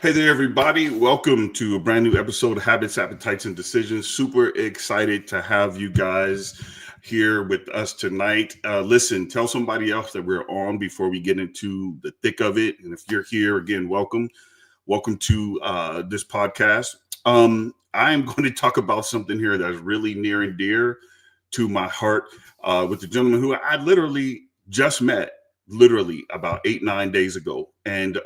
Hey there, everybody. Welcome to a brand new episode of Habits, Appetites, and Decisions. Super excited to have you guys here with us tonight. Listen, tell somebody else that we're on before we get into the thick of it. And if you're here, again, welcome. Welcome to this podcast. I'm going to talk about something here that's really near and dear to my heart with the gentleman who I literally just met, literally about 8, 9 days ago. And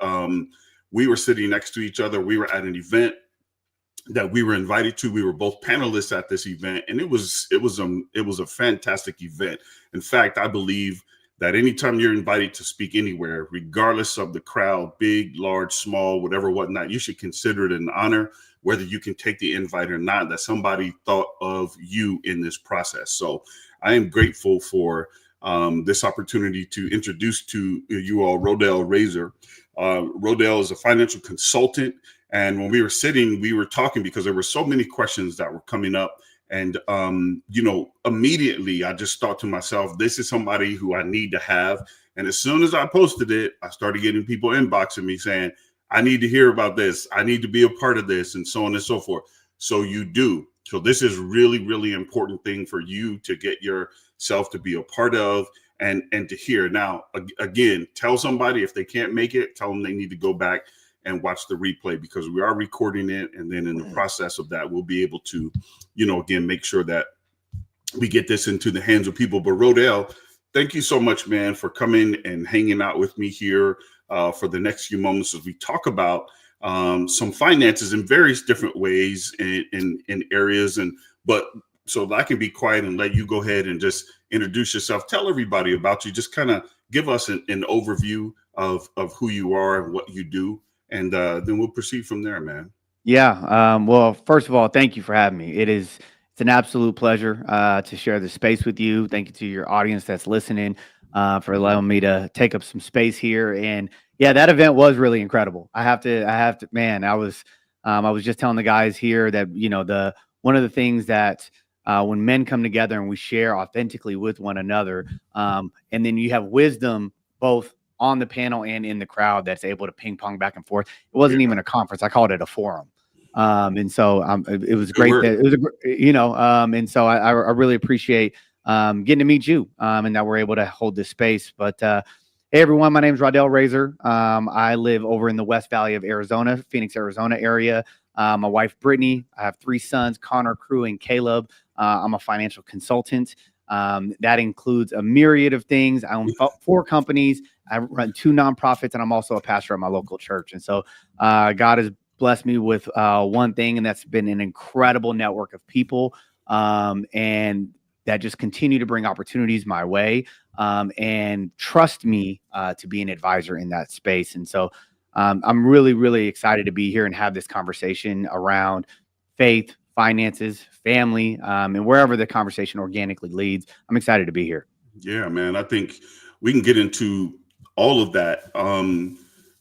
we were sitting next to each other. We were at an event that we were invited to. We were both panelists at this event, and it was a fantastic event. In fact, I believe that anytime you're invited to speak anywhere, regardless of the crowd, big, large, small, whatever, whatnot, you should consider it an honor, whether you can take the invite or not, that somebody thought of you in this process. So I am grateful for this opportunity to introduce to you all Rodell Razor. Rodell is a financial consultant. And when we were sitting, we were talking because there were so many questions that were coming up. And, immediately I just thought to myself, this is somebody who I need to have. And as soon as I posted it, I started getting people inboxing me saying, I need to hear about this. I need to be a part of this, and so on and so forth. So you do. So this is really, really important thing for you to get yourself to be a part of and to hear. Now, again, tell somebody if they can't make it, tell them they need to go back and watch the replay because we are recording it. And then in the process of that, we'll be able to, again, make sure that we get this into the hands of people. But Rodell, thank you so much, man, for coming and hanging out with me here for the next few moments as we talk about some finances in various different ways in areas. But so I can be quiet and let you go ahead and just introduce yourself. Tell everybody about you. Just kind of give us an overview of who you are and what you do. And then we'll proceed from there, man. Yeah. Well, first of all, thank you for having me. It's an absolute pleasure to share the space with you. Thank you to your audience that's listening for allowing me to take up some space here. And yeah, that event was really incredible. Man, I was just telling the guys here that the one of the things that when men come together and we share authentically with one another, and then you have wisdom both on the panel and in the crowd that's able to ping pong back and forth. It wasn't Yeah. even a conference. I called it a forum. And so it was Good great word. that it was, and so I really appreciate getting to meet you and that we're able to hold this space. But hey, everyone, my name is Rodell Razor. I live over in the West Valley of Arizona, Phoenix, Arizona area. My wife, Brittany. I have 3 sons, Connor, Crew, and Caleb. I'm a financial consultant. That includes a myriad of things. I own 4 companies. I run 2 nonprofits, and I'm also a pastor at my local church. And so God has blessed me with one thing, and that's been an incredible network of people and that just continue to bring opportunities my way and trust me to be an advisor in that space. And so I'm really, really excited to be here and have this conversation around faith, finances, family, and wherever the conversation organically leads. I'm excited to be here. Yeah, man. I think we can get into all of that.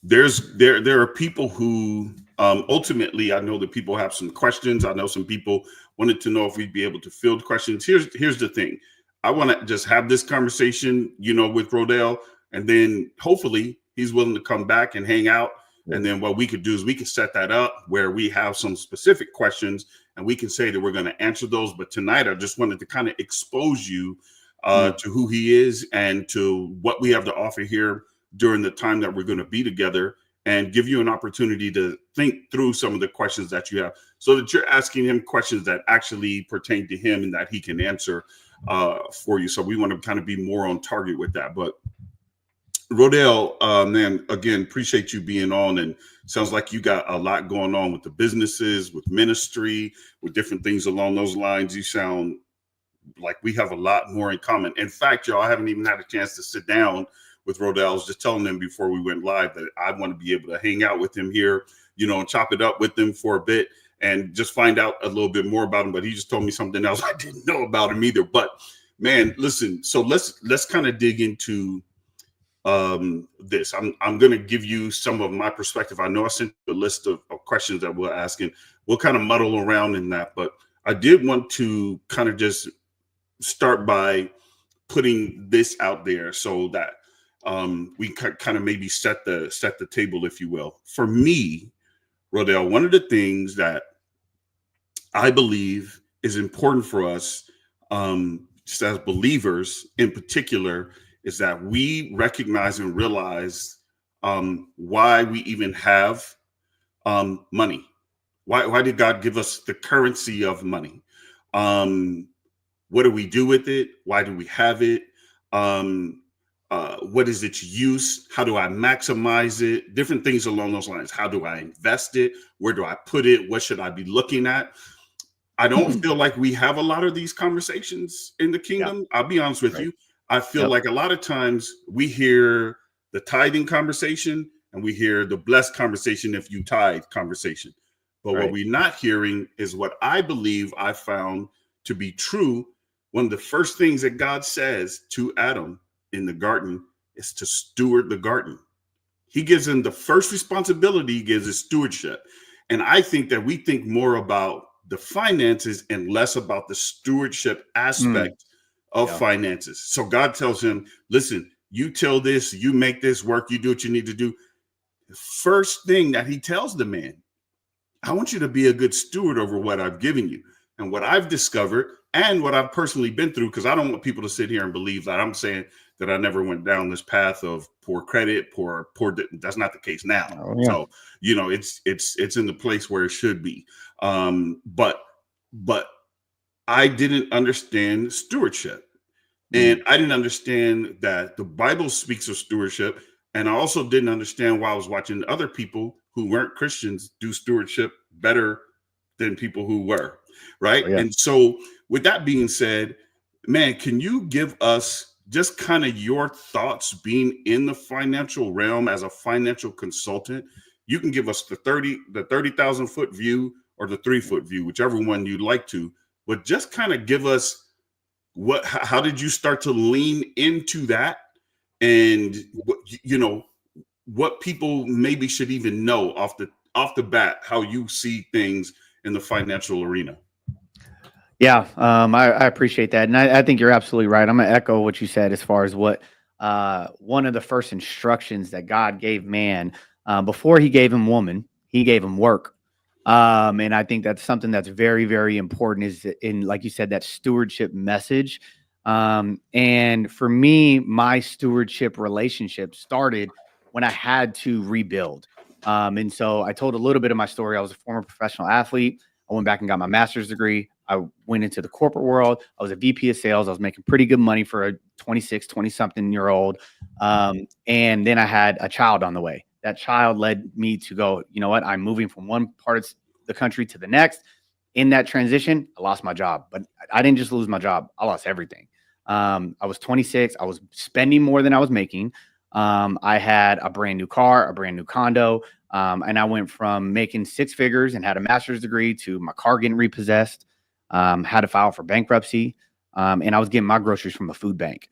There are people who ultimately, I know that people have some questions. I know some people wanted to know if we'd be able to field questions. Here's the thing. I want to just have this conversation, with Rodell, and then hopefully he's willing to come back and hang out. And then what we could do is we could set that up where we have some specific questions and we can say that we're going to answer those. But tonight, I just wanted to kind of expose you to who he is and to what we have to offer here during the time that we're going to be together and give you an opportunity to think through some of the questions that you have so that you're asking him questions that actually pertain to him and that he can answer for you. So we want to kind of be more on target with that. But Rodell, man, again, appreciate you being on. And sounds like you got a lot going on with the businesses, with ministry, with different things along those lines. You sound like we have a lot more in common. In fact, y'all, I haven't even had a chance to sit down with Rodell. I was just telling them before we went live that I want to be able to hang out with him here, and chop it up with him for a bit and just find out a little bit more about him. But he just told me something else I didn't know about him either. But man, listen, so let's kind of dig into this. I'm going to give you some of my perspective. I know I sent you a list of questions that we're asking. We'll kind of muddle around in that, but I did want to kind of just start by putting this out there so that we kind of maybe set the table, if you will. For me, Rodell, one of the things that I believe is important for us, just as believers in particular, is that we recognize and realize why we even have money. Why did God give us the currency of money? What do we do with it? Why do we have it? What is its use? How do I maximize it? Different things along those lines. How do I invest it? Where do I put it? What should I be looking at? I don't feel like we have a lot of these conversations in the kingdom. I'll be honest with you. I feel like a lot of times we hear the tithing conversation and we hear the blessed conversation if you tithe conversation. But what we're not hearing is what I believe I found to be true. One of the first things that God says to Adam in the garden is to steward the garden. He gives him the first responsibility, he gives his stewardship. And I think that we think more about the finances and less about the stewardship aspect of finances. So God tells him, listen, you tell this, you make this work, you do what you need to do. The first thing that he tells the man, I want you to be a good steward over what I've given you. And what I've discovered and what I've personally been through, because I don't want people to sit here and believe that I'm saying that I never went down this path of poor credit, poor. That's not the case now. So, you know, it's in the place where it should be. But I didn't understand stewardship. And I didn't understand that the Bible speaks of stewardship. And I also didn't understand why I was watching other people who weren't Christians do stewardship better than people who were. Right. And so with that being said, man, can you give us just kind of your thoughts being in the financial realm as a financial consultant? You can give us the 30,000 foot view or the 3-foot view, whichever one you'd like to, but just kind of give us how did you start to lean into that? And you know, what people maybe should even know off the bat, how you see things in the financial arena. Yeah, I appreciate that. And I think you're absolutely right. I'm going to echo what you said as far as what one of the first instructions that God gave man before he gave him woman, he gave him work. And I think that's something that's very, very important is in, like you said, that stewardship message. And for me, my stewardship relationship started when I had to rebuild. And so I told a little bit of my story. I was a former professional athlete. I went back and got my master's degree. I went into the corporate world. I was a VP of sales. I was making pretty good money for a 20 something year old. And then I had a child on the way. That child led me to go, you know what? I'm moving from one part of the country to the next. In that transition, I lost my job, but I didn't just lose my job. I lost everything. I was 26. I was spending more than I was making. I had a brand new car, a brand new condo. And I went from making 6 figures and had a master's degree to my car getting repossessed, had to file for bankruptcy. And I was getting my groceries from a food bank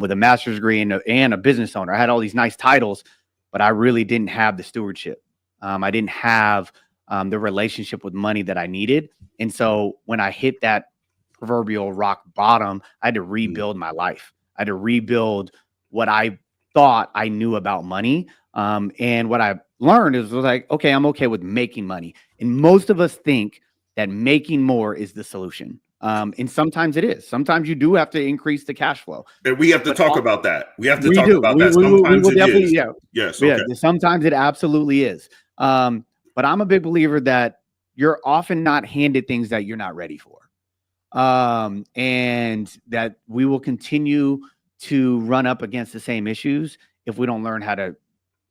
with a master's degree and a business owner. I had all these nice titles, but I really didn't have the stewardship. I didn't have the relationship with money that I needed. And so when I hit that proverbial rock bottom, I had to rebuild my life. I had to rebuild what I thought I knew about money. And what I learned was like, okay, I'm okay with making money. And most of us think that making more is the solution. And sometimes it is. Sometimes you do have to increase the cash flow. And we have to talk about that. We have to talk about that. Sometimes it is. Yeah. Yes. Okay. Yeah, sometimes it absolutely is. But I'm a big believer that you're often not handed things that you're not ready for. And that we will continue to run up against the same issues if we don't learn how to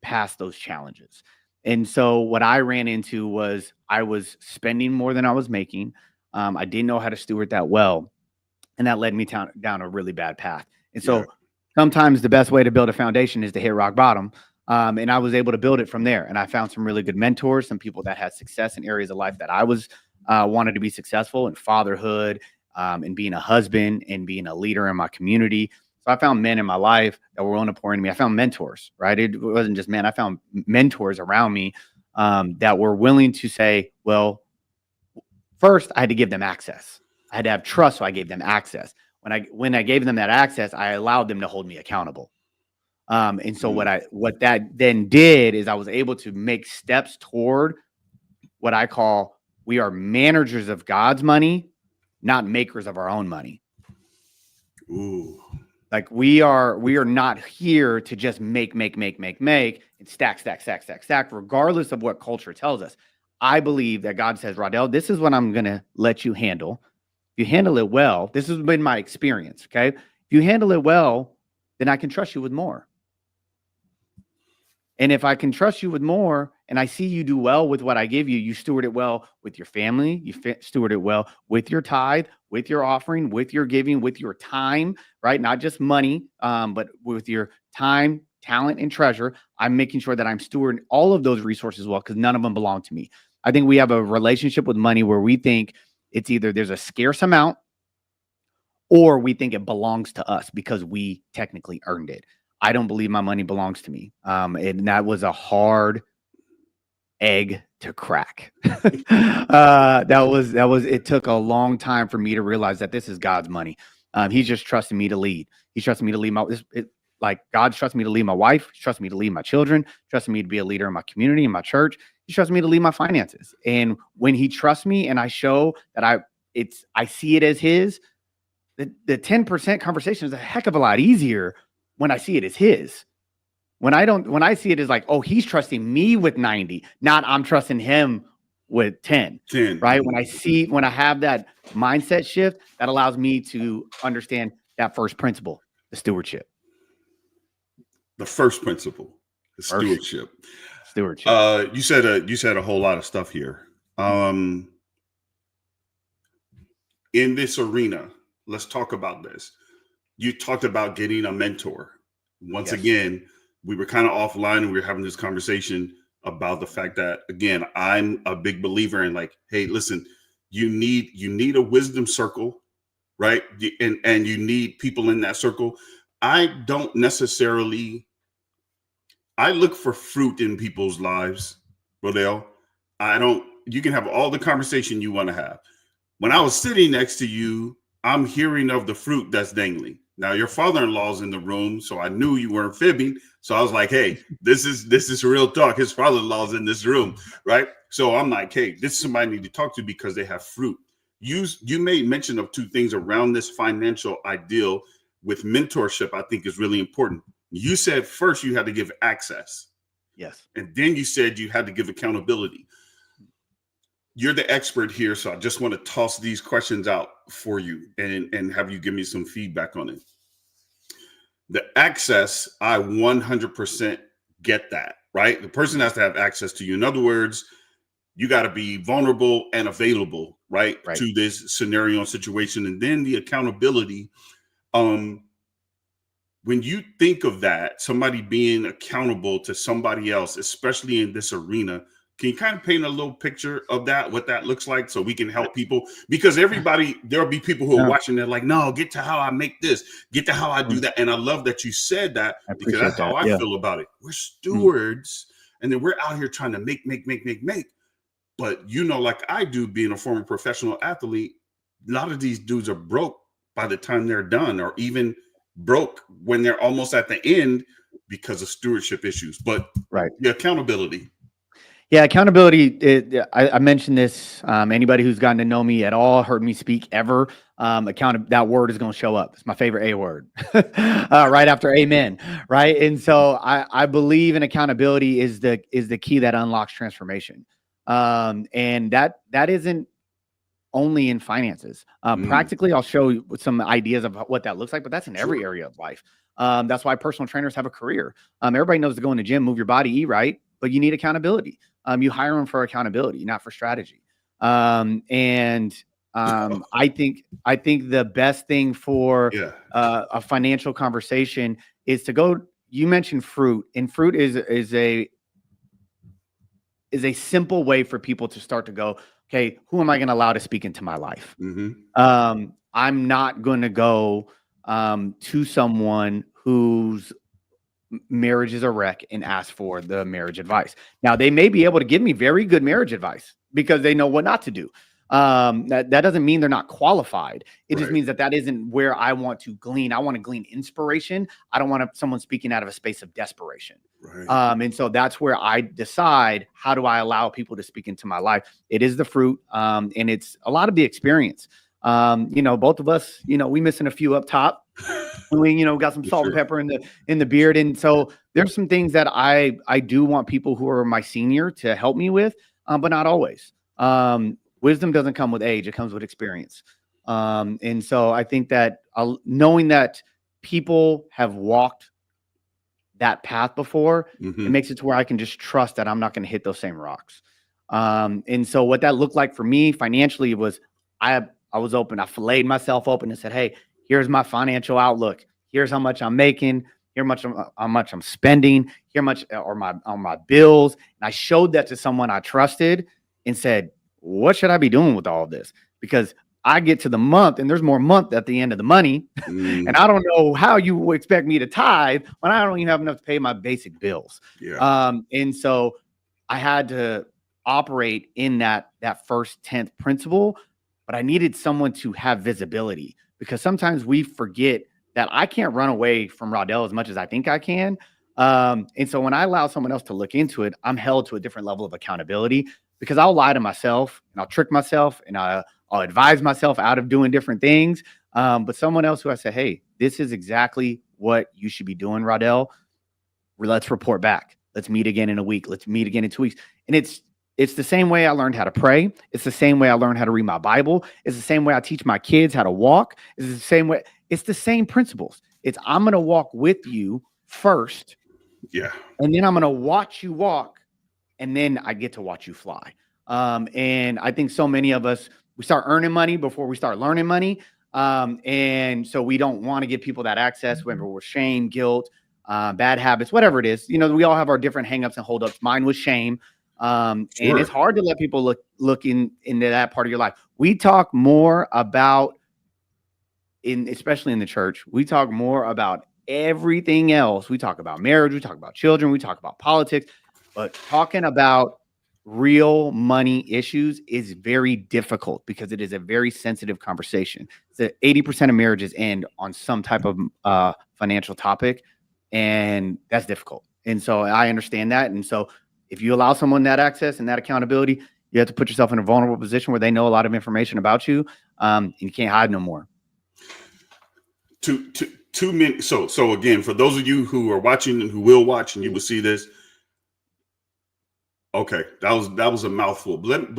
pass those challenges. And so what I ran into was I was spending more than I was making. I didn't know how to steward that well. And that led me down a really bad path. And so sometimes the best way to build a foundation is to hit rock bottom. And I was able to build it from there. And I found some really good mentors, some people that had success in areas of life that I was wanted to be successful in fatherhood, and being a husband and being a leader in my community. So I found men in my life that were willing to pour into me. I found mentors, right? It wasn't just men. I found mentors around me that were willing to say, well, first I had to give them access. I had to have trust, so I gave them access. When I gave them that access, I allowed them to hold me accountable. And so what that then did is I was able to make steps toward what I call, we are managers of God's money, not makers of our own money. Ooh. Like we are not here to just make and stack, regardless of what culture tells us. I believe that God says, Rodell, this is what I'm going to let you handle. If you handle it well, this has been my experience. Okay. If you handle it well, then I can trust you with more. And if I can trust you with more and I see you do well with what I give you, you steward it well with your family, you steward it well with your tithe, with your offering, with your giving, with your time, right? Not just money, but with your time, talent, and treasure. I'm making sure that I'm stewarding all of those resources well, because none of them belong to me. I think we have a relationship with money where we think it's either there's a scarce amount or we think it belongs to us because we technically earned it. I don't believe my money belongs to me. And that was a hard egg to crack. It took a long time for me to realize that this is God's money. He's just trusting me to lead. He's trusting me to lead God's trusting me to lead my wife. He's trusting me to lead my children, trusting me to be a leader in my community, in my church. He trusts me to lead my finances. And when he trusts me and I show that I see it as his, the 10% conversation is a heck of a lot easier when I see it as his. When I see it as like, oh, he's trusting me with 90, not I'm trusting him with 10. Right? When I have that mindset shift, that allows me to understand that first principle, the stewardship. The first principle, the stewardship. You said a whole lot of stuff here. In this arena, let's talk about this. You talked about getting a mentor. Once again, we were kind of offline and we were having this conversation about the fact that, again, I'm a big believer in like, hey, listen, you need a wisdom circle, right? And you need people in that circle. I look for fruit in people's lives, Rodell. You can have all the conversation you want to have. When I was sitting next to you, I'm hearing of the fruit that's dangling. Now your father-in-law's in the room, so I knew you weren't fibbing. So I was like, hey, this is real talk. His father-in-law's in this room, right? So I'm like, hey, this is somebody I need to talk to because they have fruit. You made mention of two things around this financial ideal with mentorship. I think is really important. You said first you had to give access. Yes. And then you said you had to give accountability. You're the expert here, so I just want to toss these questions out for you and have you give me some feedback on it. The access, I 100% get that, right? The person has to have access to you. In other words, you got to be vulnerable and available, right, to this scenario and situation. And then the accountability, when you think of that, somebody being accountable to somebody else, especially in this arena, can you kind of paint a little picture of that, what that looks like so we can help people? Because there'll be people who are watching, they're like, no, get to how I make this, get to how I do that. And I love that you said that because that's how I feel about it. We're stewards and then we're out here trying to make. But like I do, being a former professional athlete, a lot of these dudes are broke by the time they're done, or even broke when they're almost at the end because of stewardship issues. But the accountability. Yeah, accountability. I mentioned this. Anybody who's gotten to know me at all, heard me speak ever, that word is going to show up. It's my favorite A word, right after amen. Right, and so I believe in accountability is the key that unlocks transformation, and that isn't only in finances. Practically, I'll show you some ideas of what that looks like, but that's in every area of life. That's why personal trainers have a career. Everybody knows to go in the gym, move your body, eat right, but you need accountability. You hire them for accountability, not for strategy. I think the best thing for a financial conversation is to go. You mentioned fruit, and fruit is a simple way for people to start to go, okay, who am I going to allow to speak into my life? I'm not going to go to someone whose marriage is a wreck and ask for the marriage advice. Now, they may be able to give me very good marriage advice because they know what not to do. That doesn't mean they're not qualified. It just Right. means that isn't where I want to glean. I want to glean inspiration. I don't want someone speaking out of a space of desperation. Right. And so that's where I decide, how do I allow people to speak into my life? It is the fruit, and it's a lot of the experience. Both of us, we missing a few up top. We, got some salt and pepper in the beard. And so there's some things that I do want people who are my senior to help me with, but not always. Wisdom doesn't come with age, it comes with experience. And so I think that knowing that people have walked that path before, it makes it to where I can just trust that I'm not going to hit those same rocks. And so what that looked like for me financially was I was open. I filleted myself open and said, hey, here's my financial outlook. Here's how much I'm making. How much I'm spending. Here much on my bills. And I showed that to someone I trusted and said, what should I be doing with all of this? Because I get to the month and there's more month at the end of the money. And I don't know how you would expect me to tithe when I don't even have enough to pay my basic bills. Yeah. And so I had to operate in that first 10th principle, but I needed someone to have visibility, because sometimes we forget that I can't run away from Rodell as much as I think I can. And so when I allow someone else to look into it, I'm held to a different level of accountability, because I'll lie to myself and I'll trick myself and I'll advise myself out of doing different things. But someone else who I say, hey, this is exactly what you should be doing, Rodell. Let's report back. Let's meet again in a week. Let's meet again in 2 weeks. And it's the same way I learned how to pray. It's the same way I learned how to read my Bible. It's the same way I teach my kids how to walk. It's the same way. It's the same principles. I'm going to walk with you first. Yeah. And then I'm going to watch you walk. And then I get to watch you fly. And I think so many of us, we start earning money before we start learning money. And so we don't want to give people that access, whether we're shame, guilt, bad habits, whatever it is. We all have our different hangups and holdups. Mine was shame. And it's hard to let people look into that part of your life. We talk more about, especially in the church, we talk more about everything else. We talk about marriage, we talk about children, we talk about politics, but talking about real money issues is very difficult because it is a very sensitive conversation. So 80% of marriages end on some type of financial topic, and that's difficult. And so I understand that. And so if you allow someone that access and that accountability, you have to put yourself in a vulnerable position where they know a lot of information about you, and you can't hide no more. 2 minutes. So again, for those of you who are watching and who will watch, and you will see this. Okay, that was a mouthful. But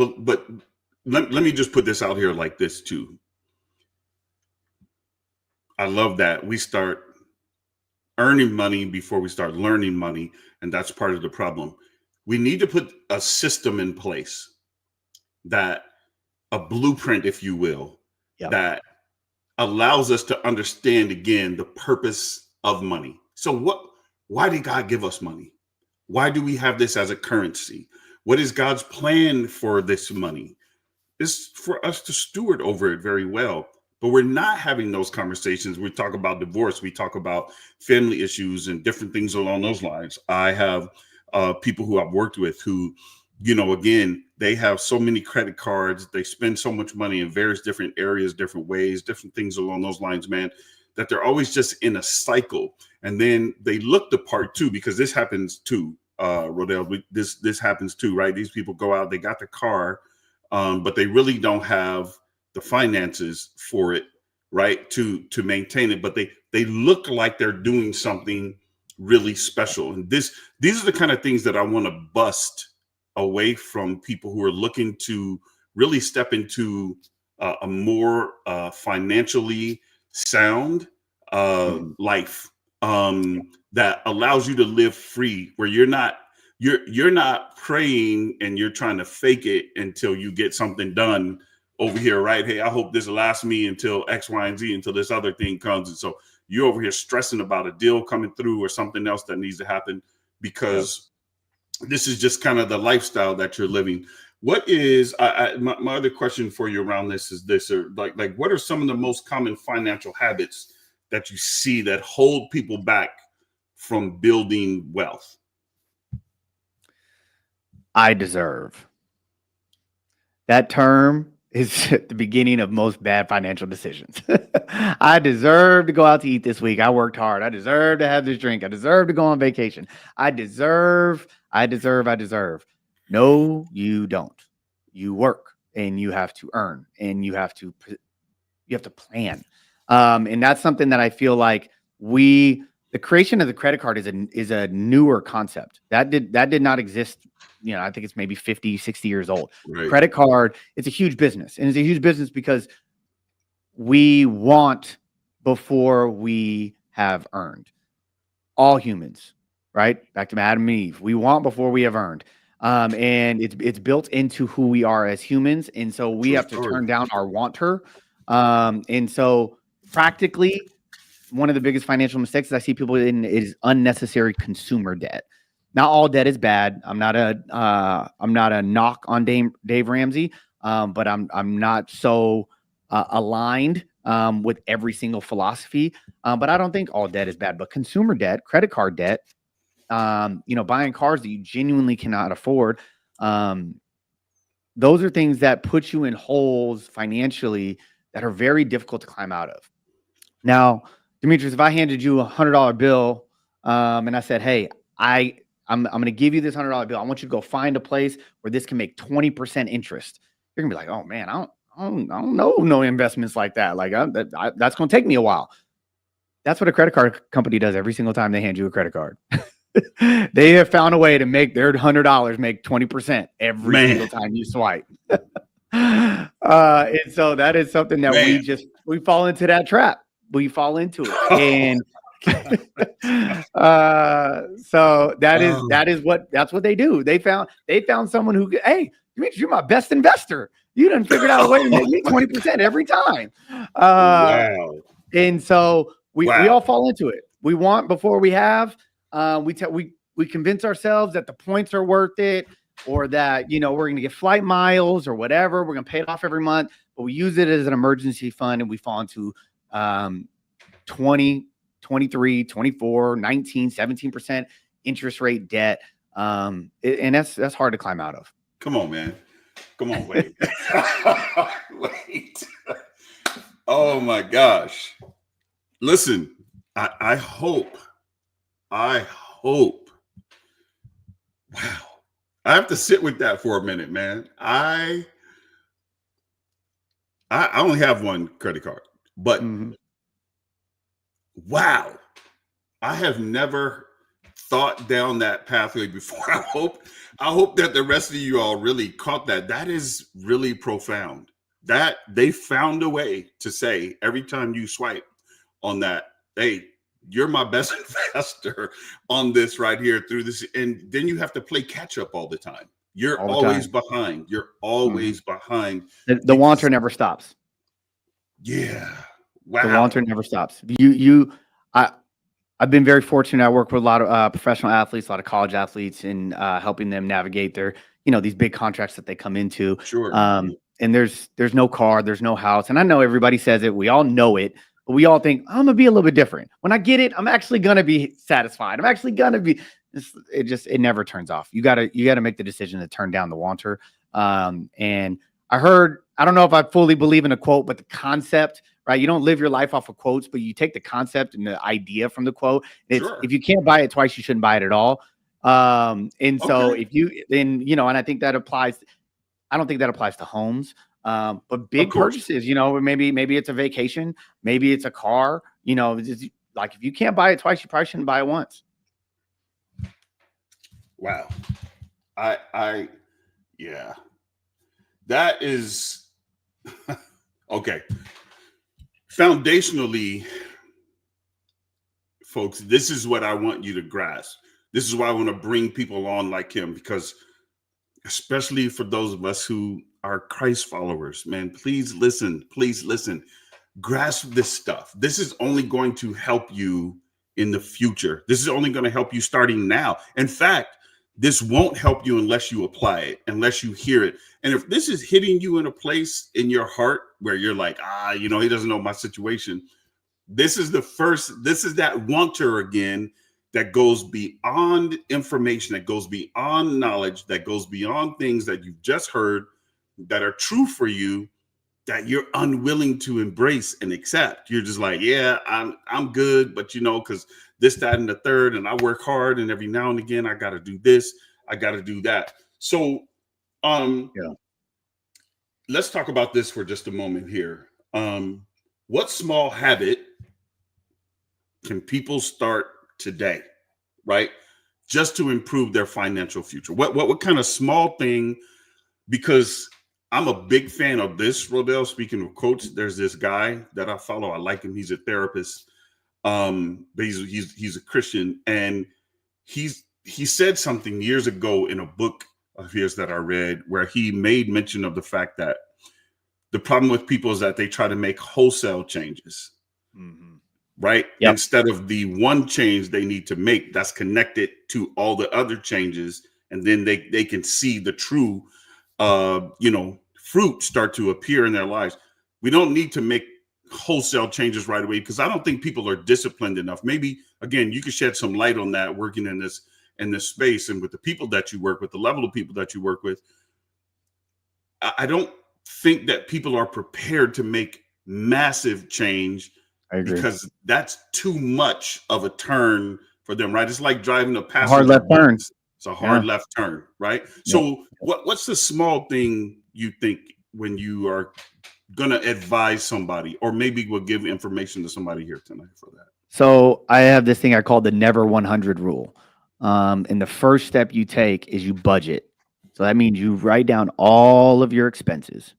let me just put this out here like this too. I love that we start earning money before we start learning money, and that's part of the problem. We need to put a system in place, that a blueprint, if you will, that allows us to understand again the purpose of money. So why did God give us money? Why do we have this as a currency? What is God's plan for this money? It's for us to steward over it very well. But we're not having those conversations. We talk about divorce. We talk about family issues and different things along those lines. I have people who I've worked with who, again, they have so many credit cards. They spend so much money in various different areas, different ways, different things along those lines, man, that they're always just in a cycle. And then they look the part too, because this happens too, Rodell. This happens too, right? These people go out, they got the car, but they really don't have the finances for it, right, to maintain it. But they look like they're doing something really special. And these are the kind of things that I want to bust away from people who are looking to really step into a more financially sound life that allows you to live free, where you're not praying and you're trying to fake it until you get something done over here, right? Hey, I hope this will last me until X, Y, and Z, until this other thing comes. And so you're over here stressing about a deal coming through or something else that needs to happen, because this is just kind of the lifestyle that you're living. What is my other question for you around this is this, or like what are some of the most common financial habits that you see that hold people back from building wealth? I deserve. That term is the beginning of most bad financial decisions. I deserve to go out to eat this week. I worked hard. I deserve to have this drink. I deserve to go on vacation. I deserve. No, you don't. You work and you have to earn and you have to plan. And that's something that I feel like the creation of the credit card is a newer concept that did not exist. I think it's maybe 50, 60 years old. Right. Credit card, it's a huge business. And it's a huge business because we want before we have earned. All humans, right? Back to Adam and Eve. We want before we have earned. And it's built into who we are as humans. And so we have to turn down our wanter. And so practically one of the biggest financial mistakes that I see people in is unnecessary consumer debt. Not all debt is bad. I'm not a knock on Dave Ramsey, but I'm not so aligned with every single philosophy. But I don't think all debt is bad. But consumer debt, credit card debt, buying cars that you genuinely cannot afford, those are things that put you in holes financially that are very difficult to climb out of. Now, Demetrius, if I handed you $100 bill and I said, hey, I'm going to give you this $100 bill. I want you to go find a place where this can make 20% interest. You're going to be like, oh man, I don't know no investments like that. Like that's going to take me a while. That's what a credit card company does every single time they hand you a credit card. They have found a way to make their $100 make 20% every single time you swipe. And so that is something that we fall into that trap. We fall into it. And so that's what they do. They found someone who, hey, you're my best investor. You done figured out a way to make me 20% every time. Wow. And so we all fall into it. We want before we have. We convince ourselves that the points are worth it, or that we're going to get flight miles or whatever. We're going to pay it off every month, but we use it as an emergency fund, and we fall into 20, 23, 24, 19, 17% interest rate debt. And that's hard to climb out of. Come on, man. Come on, wait. Wait. Oh my gosh. Listen, I hope. Wow. I have to sit with that for a minute, man. I only have one credit card, but wow. I have never thought down that pathway before. I hope that the rest of you all really caught that. That is really profound. That they found a way to say every time you swipe on that, hey, you're my best investor on this right here through this. And then you have to play catch up all the time. You're always behind. You're always behind. The wanter never stops. Yeah. Wow. The wanter never stops. I've been very fortunate. I work with a lot of professional athletes, a lot of college athletes, and helping them navigate their, these big contracts that they come into. Sure. And there's no car, there's no house. And I know everybody says it. We all know it. But we all think, I'm going to be a little bit different. When I get it, I'm actually going to be satisfied. I'm actually going to be, it never turns off. You got to make the decision to turn down the wanter. And I don't know if I fully believe in a quote, but the concept, right? You don't live your life off of quotes, but you take the concept and the idea from the quote. If you can't buy it twice, you shouldn't buy it at all. So if you, then, and I think that applies. I don't think that applies to homes. But big purchases, maybe it's a vacation, maybe it's a car, like if you can't buy it twice, you probably shouldn't buy it once. Wow. Yeah, that is okay. Foundationally, folks, this is what I want you to grasp. This is why I want to bring people on like him, because especially for those of us who are Christ followers, man, please listen, grasp this stuff. This is only going to help you in the future. This is only going to help you starting now. In fact, this won't help you unless you apply it, unless you hear it. And if this is hitting you in a place in your heart where you're like, he doesn't know my situation. This is that wanter again that goes beyond information, that goes beyond knowledge, that goes beyond things that you've just heard that are true for you, that you're unwilling to embrace and accept. You're just like, yeah, I'm good, but because this, that, and the third, and I work hard, and every now and again I got to do this, I got to do that. So, Yeah. let's talk about this for just a moment here. What small habit can people start today, right? Just to improve their financial future. What kind of small thing? Because I'm a big fan of this, Rodell. Speaking of quotes, there's this guy that I follow. I like him. He's a therapist. But he's a Christian, and he said something years ago in a book of his that I read, where he made mention of the fact that the problem with people is that they try to make wholesale changes, right? Yep. Instead of the one change they need to make that's connected to all the other changes, and then they can see the true fruit start to appear in their lives. We don't need to make wholesale changes right away, because I don't think people are disciplined enough. Maybe, again, you could shed some light on that working in this space, and with the people that you work with, the level of people that you work with. I don't think that people are prepared to make massive change, because that's too much of a turn for them, right? It's like driving a passenger hard left turn. It's a hard left turn, right? So what's the small thing you think when you are going to advise somebody, or maybe we'll give information to somebody here tonight for that? So I have this thing I call the never 100 rule. And the first step you take is you budget. So that means you write down all of your expenses,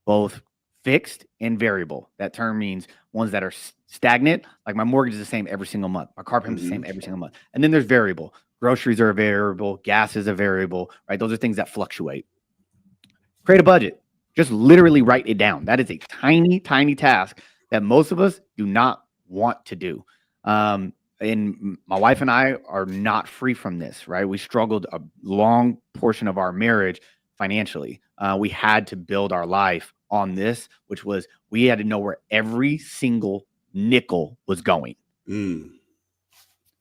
both fixed and variable. That term means ones that are stagnant, like my mortgage is the same every single month. My car payment is the same every single month. And then there's variable. Groceries are a variable. Gas is a variable, right? Those are things that fluctuate. Create a budget. Just literally write it down. That is a tiny, tiny task that most of us do not want to do. And my wife and I are not free from this, right? We struggled a long portion of our marriage financially. We had to build our life on this, which was we had to know where every single nickel was going.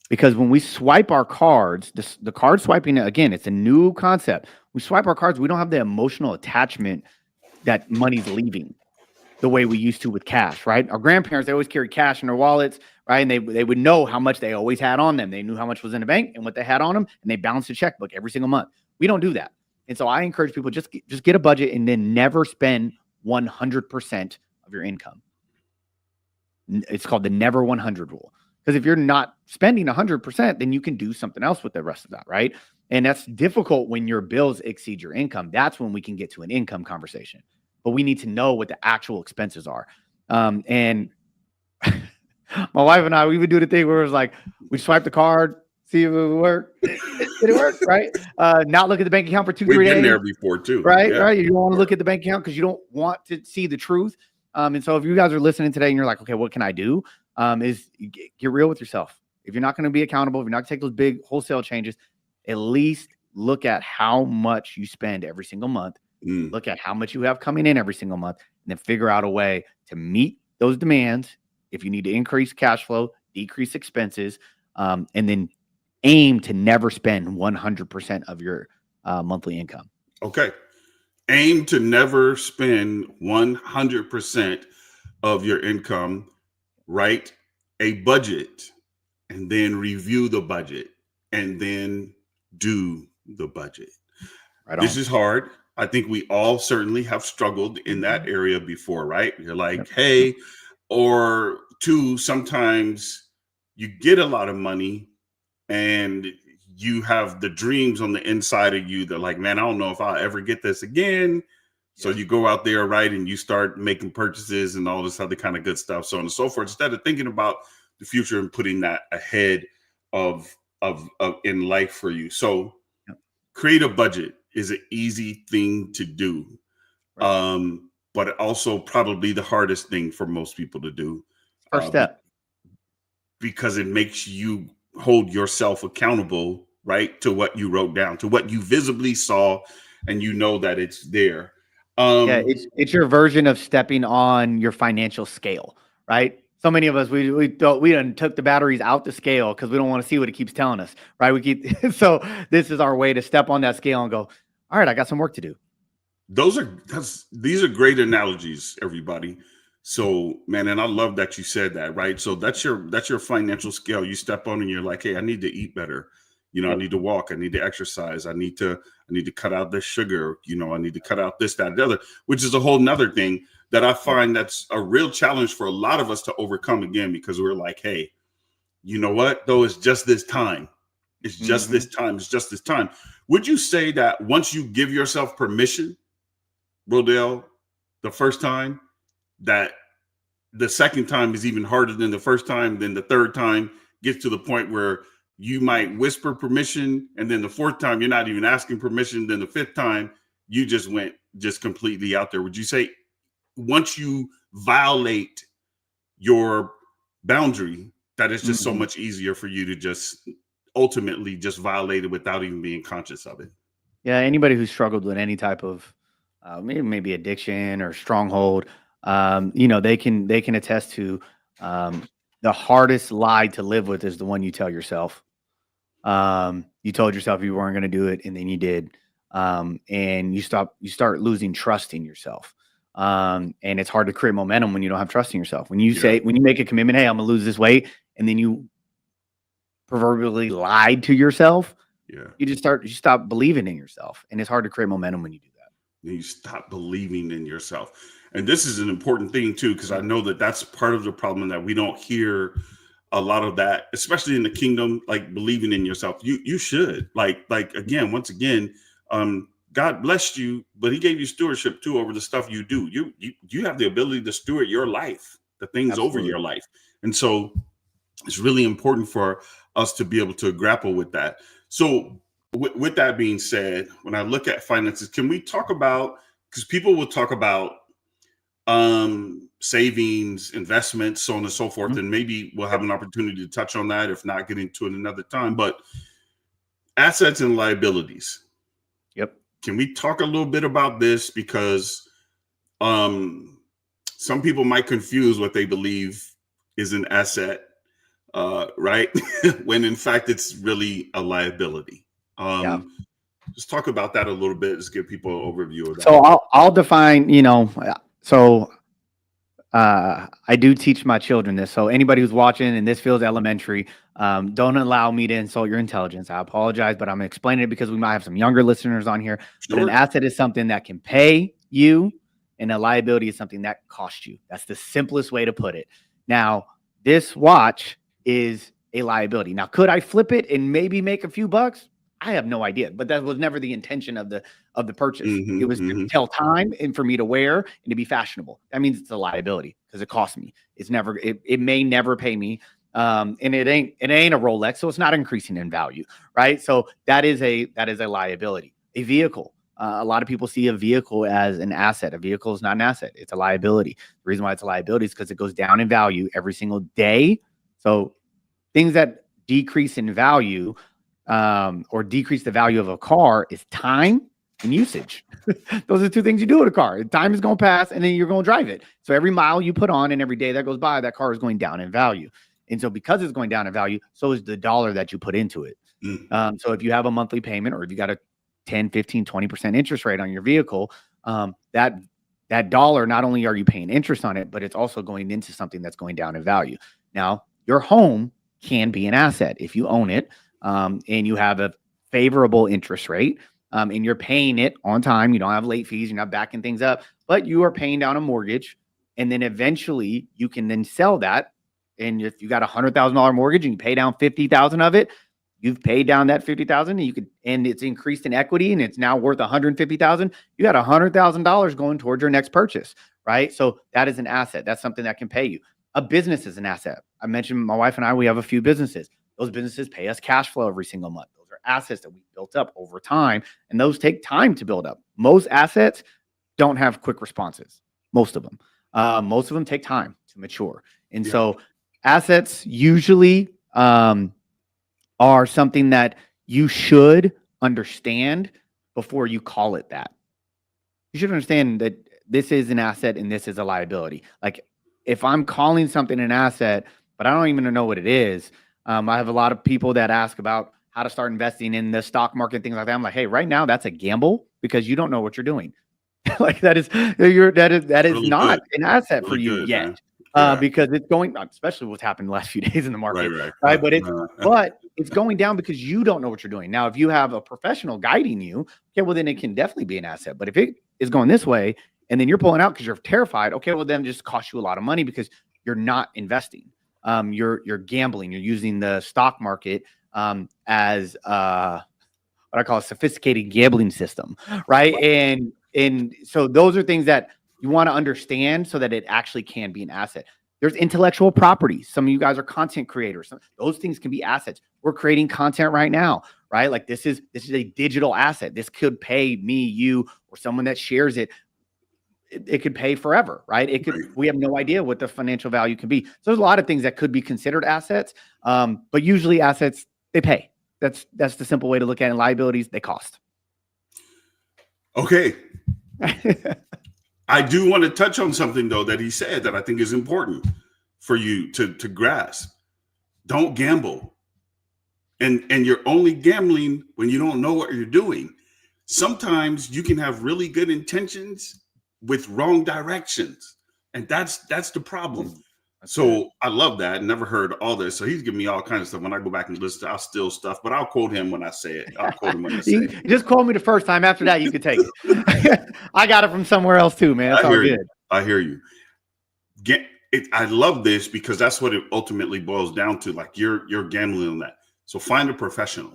Because when we swipe our cards, the card swiping, again, it's a new concept. We swipe our cards, we don't have the emotional attachment that money's leaving the way we used to with cash, right? Our grandparents, they always carried cash in their wallets, right? And they would know how much they always had on them. They knew how much was in the bank and what they had on them, and they balanced a checkbook every single month. We don't do that. And so I encourage people, just get a budget and then never spend 100% of your income. It's called the never 100 rule. Because if you're not spending 100%, then you can do something else with the rest of that, right? And that's difficult when your bills exceed your income. That's when we can get to an income conversation. But we need to know what the actual expenses are. And my wife and I, we would do the thing where it was like, we swipe the card, see if it would work. Did it work, right? Not look at the bank account for 2-3 days. We've been there before too. Right, right. You don't want to look at the bank account because you don't want to see the truth. And so if you guys are listening today and you're like, okay, what can I do? Is get real with yourself. If you're not going to be accountable, if you're not going to take those big wholesale changes, at least look at how much you spend every single month. Look at how much you have coming in every single month, and then figure out a way to meet those demands. If you need to increase cash flow, decrease expenses, and then aim to never spend 100% of your monthly income. Okay. Aim to never spend 100% of your income. Write a budget, and then review the budget, and then do the budget. This is hard. I think we all certainly have struggled in that area before, right? You're like, hey, or two, sometimes you get a lot of money and you have the dreams on the inside of you that like, man, I don't know if I'll ever get this again. So you go out there, right, and you start making purchases and all this other kind of good stuff, so on and so forth, instead of thinking about the future and putting that ahead of in life for you. So create a budget is an easy thing to do, but also probably the hardest thing for most people to do. First step. Because it makes you hold yourself accountable, right, to what you wrote down, to what you visibly saw, and you know that it's there. It's your version of stepping on your financial scale, right? So many of us, we done took the batteries out the scale because we don't want to see what it keeps telling us, right? So this is our way to step on that scale and go, all right, I got some work to do. These are great analogies, everybody. So, man, and I love that you said that, right? So that's your financial scale you step on, and you're like, hey, I need to eat better. I Yep. need to walk. I need to exercise. I need to cut out this sugar. I need to cut out this, that, and the other, which is a whole nother thing that I Yep. find that's a real challenge for a lot of us to overcome again, because we're like, hey, you know what? Though it's just this time. It's just Hmm. this time. It's just this time. Would you say that once you give yourself permission, Rodell, the first time, that the second time is even harder than the first time, then the third time gets to the point where you might whisper permission, and then the fourth time you're not even asking permission, then the fifth time you just went just completely out there? Would you say once you violate your boundary, that it's just so Hmm. much easier for you to just ultimately just violate it without even being conscious of it? Yeah. Anybody who's struggled with any type of maybe addiction or stronghold, they can attest to um, the hardest lie to live with is the one you tell yourself. You told yourself you weren't going to do it, and then you did. And you start losing trust in yourself. And it's hard to create momentum when you don't have trust in yourself. Yeah, When you make a commitment, hey, I'm gonna lose this weight, and then you proverbially lied to yourself, yeah. you stop believing in yourself. And it's hard to create momentum when you do that. And you stop believing in yourself. And this is an important thing too, because I know that that's part of the problem, that we don't hear a lot of that, especially in the kingdom, like believing in yourself. You should, like again, once again, God blessed you, but He gave you stewardship too over the stuff you do. You have the ability to steward your life, the things over Absolutely. your life, and so it's really important for us to be able to grapple with that. So, with that being said, when I look at finances, can we talk about, because people will talk about savings, investments, so on and so forth, Mhm. and maybe we'll have Yep. an opportunity to touch on that, if not, get into it another time. But assets and liabilities, Yep. can we talk a little bit about this? Because um some people might confuse what they believe is an asset, right? When in fact it's really a liability. Yeah. Just talk about that a little bit. Just give people an overview of So that. I'll define. So I do teach my children this. So anybody who's watching and this feels elementary, don't allow me to insult your intelligence. I apologize, but I'm explaining it because we might have some younger listeners on here. But an Sure. asset is something that can pay you, and a liability is something that costs you. That's the simplest way to put it. Now, this watch is a liability. Now, could I flip it and maybe make a few bucks? I have no idea, but that was never the intention of the purchase. It Hmm. was to Hmm. tell time and for me to wear and to be fashionable. That means it's a liability because it costs me. It may never pay me. And it ain't a Rolex, so it's not increasing in value, right? So that is a liability. A vehicle. A lot of people see a vehicle as an asset. A vehicle is not an asset; it's a liability. The reason why it's a liability is because it goes down in value every single day. So things that decrease in value, or decrease the value of a car, is time and usage. Those are two things you do with a car. Time is going to pass, and then you're going to drive it. So every mile you put on and every day that goes by, that car is going down in value. And so because it's going down in value, so is the dollar that you put into it. So if you have a monthly payment, or if you got a 10, 15, 20% interest rate on your vehicle, that dollar, not only are you paying interest on it, but it's also going into something that's going down in value. Now, your home can be an asset if you own it, and you have a favorable interest rate, and you're paying it on time. You don't have late fees. You're not backing things up, but you are paying down a mortgage. And then eventually you can then sell that. And if you got $100,000 mortgage and you pay down 50,000 of it, you've paid down that 50,000, and it's increased in equity and it's now worth 150,000. You got $100,000 going towards your next purchase, right? So that is an asset. That's something that can pay you. A business is an asset. I mentioned my wife and I, we have a few businesses. Those businesses pay us cash flow every single month. Those are assets that we built up over time, and those take time to build up. Most assets don't have quick responses. Most of them take time to mature. And Yeah. so assets usually are something that you should understand before you call it that. You should understand that this is an asset and this is a liability. Like, if I'm calling something an asset, but I don't even know what it is, I have a lot of people that ask about how to start investing in the stock market, things like that. I'm like, hey, right now that's a gamble because you don't know what you're doing. Like that is Really not good. an asset for Really you good, yet. man. Yeah. Because it's going, especially what's happened the last few days in the Right, market, right. right? But it's going down because you don't know what you're doing. Now, if you have a professional guiding you, okay, well then it can definitely be an asset. But if it is going this way and then you're pulling out because you're terrified, okay, well then it just costs you a lot of money because you're not investing. You're gambling. You're using the stock market as what I call a sophisticated gambling system, right? And so those are things that you want to understand so that it actually can be an asset. There's intellectual property. Some of you guys are content creators. Those things can be assets. We're creating content right now, right? Like this is a digital asset. This could pay me, you, or someone that shares it. It could pay forever, right? It could. Right. We have no idea what the financial value can be. So there's a lot of things that could be considered assets, but usually assets they pay. That's the simple way to look at it. And liabilities, they cost. Okay. I do want to touch on something though that he said that I think is important for you to grasp. Don't gamble. And you're only gambling when you don't know what you're doing. Sometimes you can have really good intentions with wrong directions. And that's the problem. So I love that. Never heard all this. So he's giving me all kinds of stuff. When I go back and listen, I'll steal stuff, but I'll quote him when I say it. I'll quote him when I say You it. just call me the first time. After that, you could take it. I got it from somewhere else too, man. It's all good. I hear you. I love this because that's what it ultimately boils down to. Like you're gambling on that. So find a professional,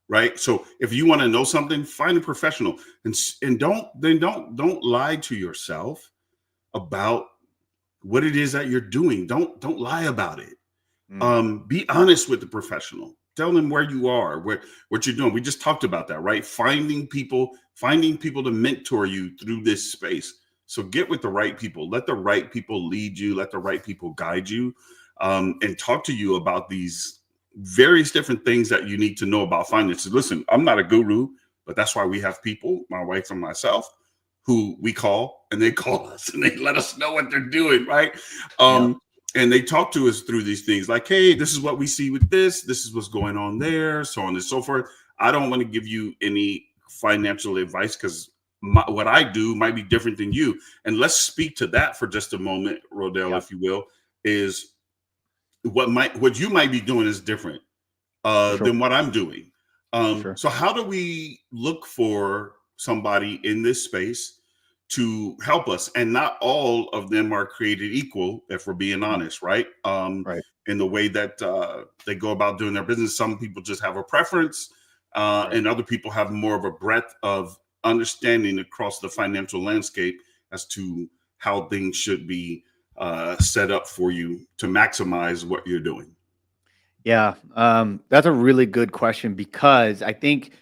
right? So if you want to know something, find a professional, and don't lie to yourself about what it is that you're doing. Don't lie about it. Be honest with the professional. Tell them where you are, what you're doing. We just talked about that, right? Finding people to mentor you through this space. So get with the right people. Let the right people lead you. Let the right people guide you, and talk to you about these various different things that you need to know about finances. Listen, I'm not a guru, but that's why we have people, my wife and myself, who we call and they call us and they let us know what they're doing, right? And they talk to us through these things like, hey, this is what we see with this is what's going on there, so on and so forth. I don't want to give you any financial advice because what I do might be different than you. And let's speak to that for just a moment, Rodell, if you will, is what you might be doing is different than what I'm doing. So how do we look for somebody in this space to help us? And not all of them are created equal, if we're being honest, right? In the way that they go about doing their business. Some people just have a preference, and other people have more of a breadth of understanding across the financial landscape as to how things should be set up for you to maximize what you're doing. Yeah, that's a really good question because I think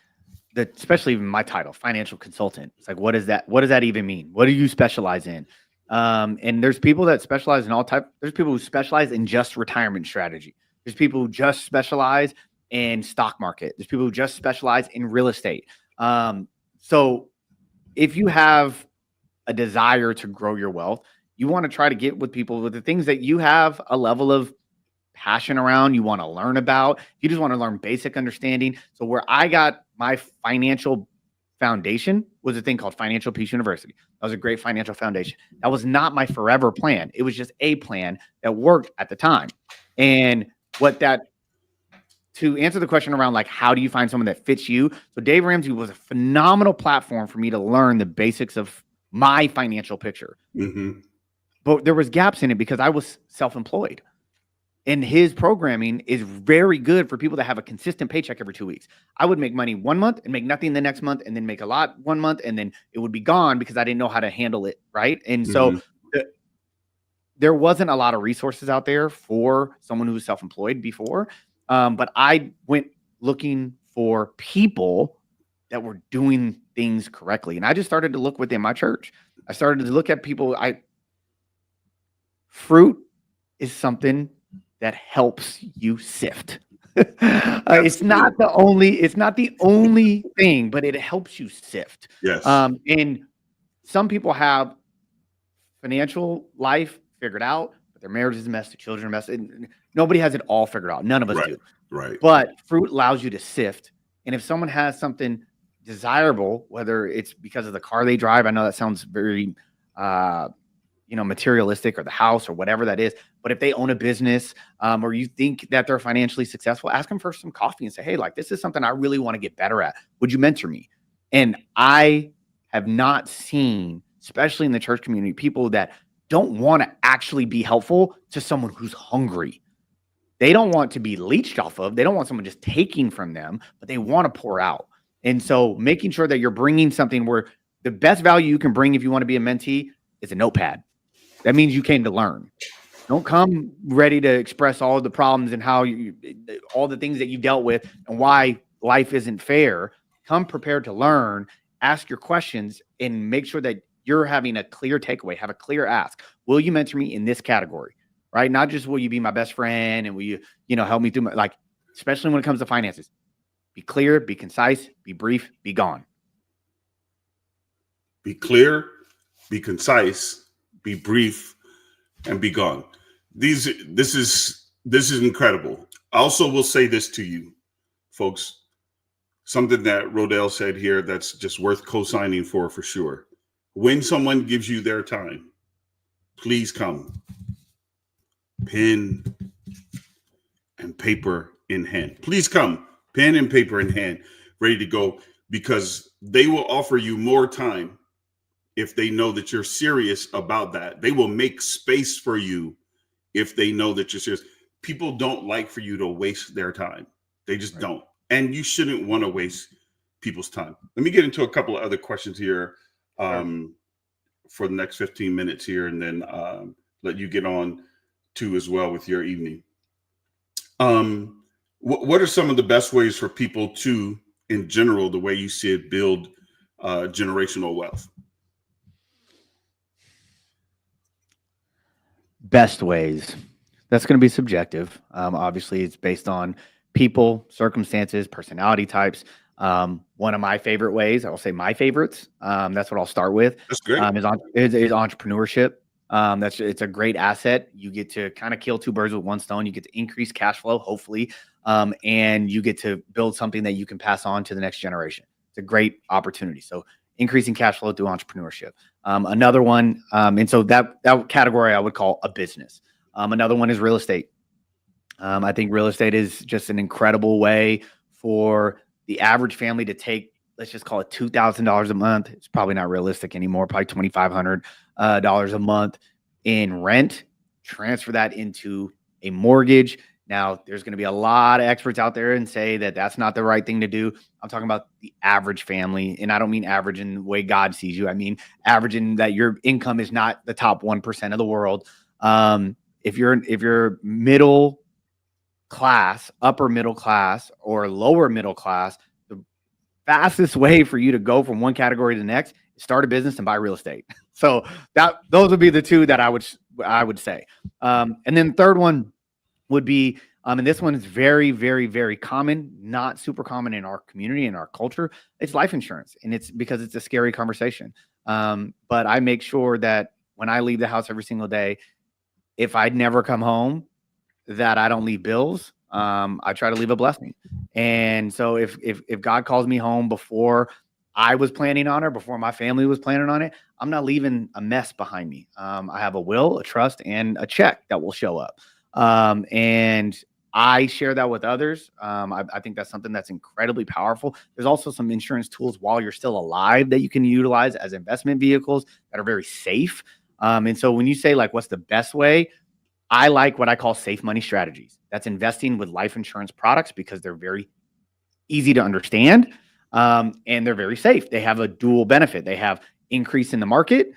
that, especially even my title, financial consultant, it's like, what does that even mean? What do you specialize in? And there's people that specialize in all type. There's people who specialize in just retirement strategy. There's people who just specialize in stock market. There's people who just specialize in real estate. So if you have a desire to grow your wealth, you want to try to get with people with the things that you have a level of passion around, you want to learn about. You just want to learn basic understanding. So where I got my financial foundation was a thing called Financial Peace University. That was a great financial foundation. That was not my forever plan. It was just a plan that worked at the time. And to answer the question around like, how do you find someone that fits you? So Dave Ramsey was a phenomenal platform for me to learn the basics of my financial picture. But there was gaps in it because I was self-employed. And his programming is very good for people that have a consistent paycheck every 2 weeks. I would make money 1 month and make nothing the next month, and then make a lot 1 month, and then it would be gone because I didn't know how to handle it, right? And so there wasn't a lot of resources out there for someone who was self-employed before. But I went looking for people that were doing things correctly. And I just started to look within my church. I started to look at people. Fruit is something that helps you sift. It's not the only thing, but it helps you sift. Yes. And some people have financial life figured out, but their marriage is a mess, the children are a mess. Nobody has it all figured out. None of us do. Right. But fruit allows you to sift. And if someone has something desirable, whether it's because of the car they drive. I know that sounds very, materialistic, or the house, or whatever that is. But if they own a business, or you think that they're financially successful, ask them for some coffee and say, hey, like, this is something I really want to get better at. Would you mentor me? And I have not seen, especially in the church community, people that don't want to actually be helpful to someone who's hungry. They don't want to be leached off of. They don't want someone just taking from them, but they want to pour out. And so making sure that you're bringing something where the best value you can bring if you want to be a mentee is a notepad. That means you came to learn. Don't come ready to express all of the problems and how all the things that you dealt with and why life isn't fair. Come prepared to learn, ask your questions, and make sure that you're having a clear takeaway, have a clear ask. Will you mentor me in this category, right? Not just will you be my best friend and will you, help me through my, especially when it comes to finances. Be clear, be concise, be brief, be gone. Be clear, be concise, be brief, and be gone. This is incredible. I also will say this to you, folks, something that Rodell said here that's just worth co-signing for sure. When someone gives you their time, please come. Pen and paper in hand. Please come. Pen and paper in hand, ready to go, because they will offer you more time if they know that you're serious about that. They will make space for you if they know that you're serious. People don't like for you to waste their time. They just don't. And you shouldn't want to waste people's time. Let me get into a couple of other questions here for the next 15 minutes here, and then let you get on too as well with your evening. What are some of the best ways for people to, in general, the way you see it, build generational wealth? Best ways. That's going to be subjective. Obviously, it's based on people, circumstances, personality types. One of my favorite ways, I'll say my favorites, that's what I'll start with. That's great. Is entrepreneurship. It's a great asset. You get to kind of kill two birds with one stone. You get to increase cash flow, hopefully, and you get to build something that you can pass on to the next generation. It's a great opportunity. So increasing cash flow through entrepreneurship. Another one, and so that category I would call a business. Another one is real estate. I think real estate is just an incredible way for the average family to take, let's just call it $2,000 a month. It's probably not realistic anymore, probably $2,500 a month in rent, transfer that into a mortgage. Now, there's going to be a lot of experts out there and say that that's not the right thing to do. I'm talking about the average family, and I don't mean average in the way God sees you. I mean average in that your income is not the top 1% of the world. If you're middle class, upper middle class, or lower middle class, the fastest way for you to go from one category to the next is start a business and buy real estate. So those would be the two that I would say. And then the third one would be, and this one is very, very, very common, not super common in our community, in our culture. It's life insurance, and it's because it's a scary conversation. But I make sure that when I leave the house every single day, if I'd never come home, that I don't leave bills. I try to leave a blessing. And so if God calls me home before I was planning on it, before my family was planning on it, I'm not leaving a mess behind me. I have a will, a trust, and a check that will show up. And I share that with others. I think that's something that's incredibly powerful. There's also some insurance tools while you're still alive that you can utilize as investment vehicles that are very safe. And so when you say, like, what's the best way? I like what I call safe money strategies. That's investing with life insurance products because they're very easy to understand, and they're very safe. They have a dual benefit. They have increase in the market,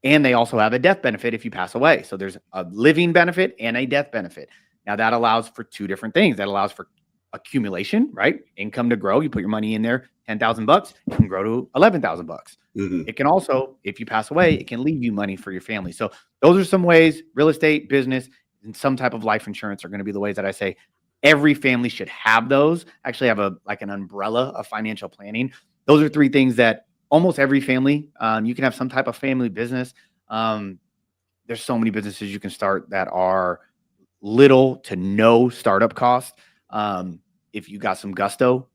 and they also have a death benefit if you pass away. So there's a living benefit and a death benefit. Now that allows for two different things. That allows for accumulation, right? Income to grow. You put your money in there, $10,000, it can grow to $11,000. Mm-hmm. It can also, if you pass away, it can leave you money for your family. So those are some ways. Real estate, business, and some type of life insurance are going to be the ways that I say every family should have those. Actually have an umbrella of financial planning. Those are three things that almost every family, you can have some type of family business. There's so many businesses you can start that are little to no startup cost. If you got some gusto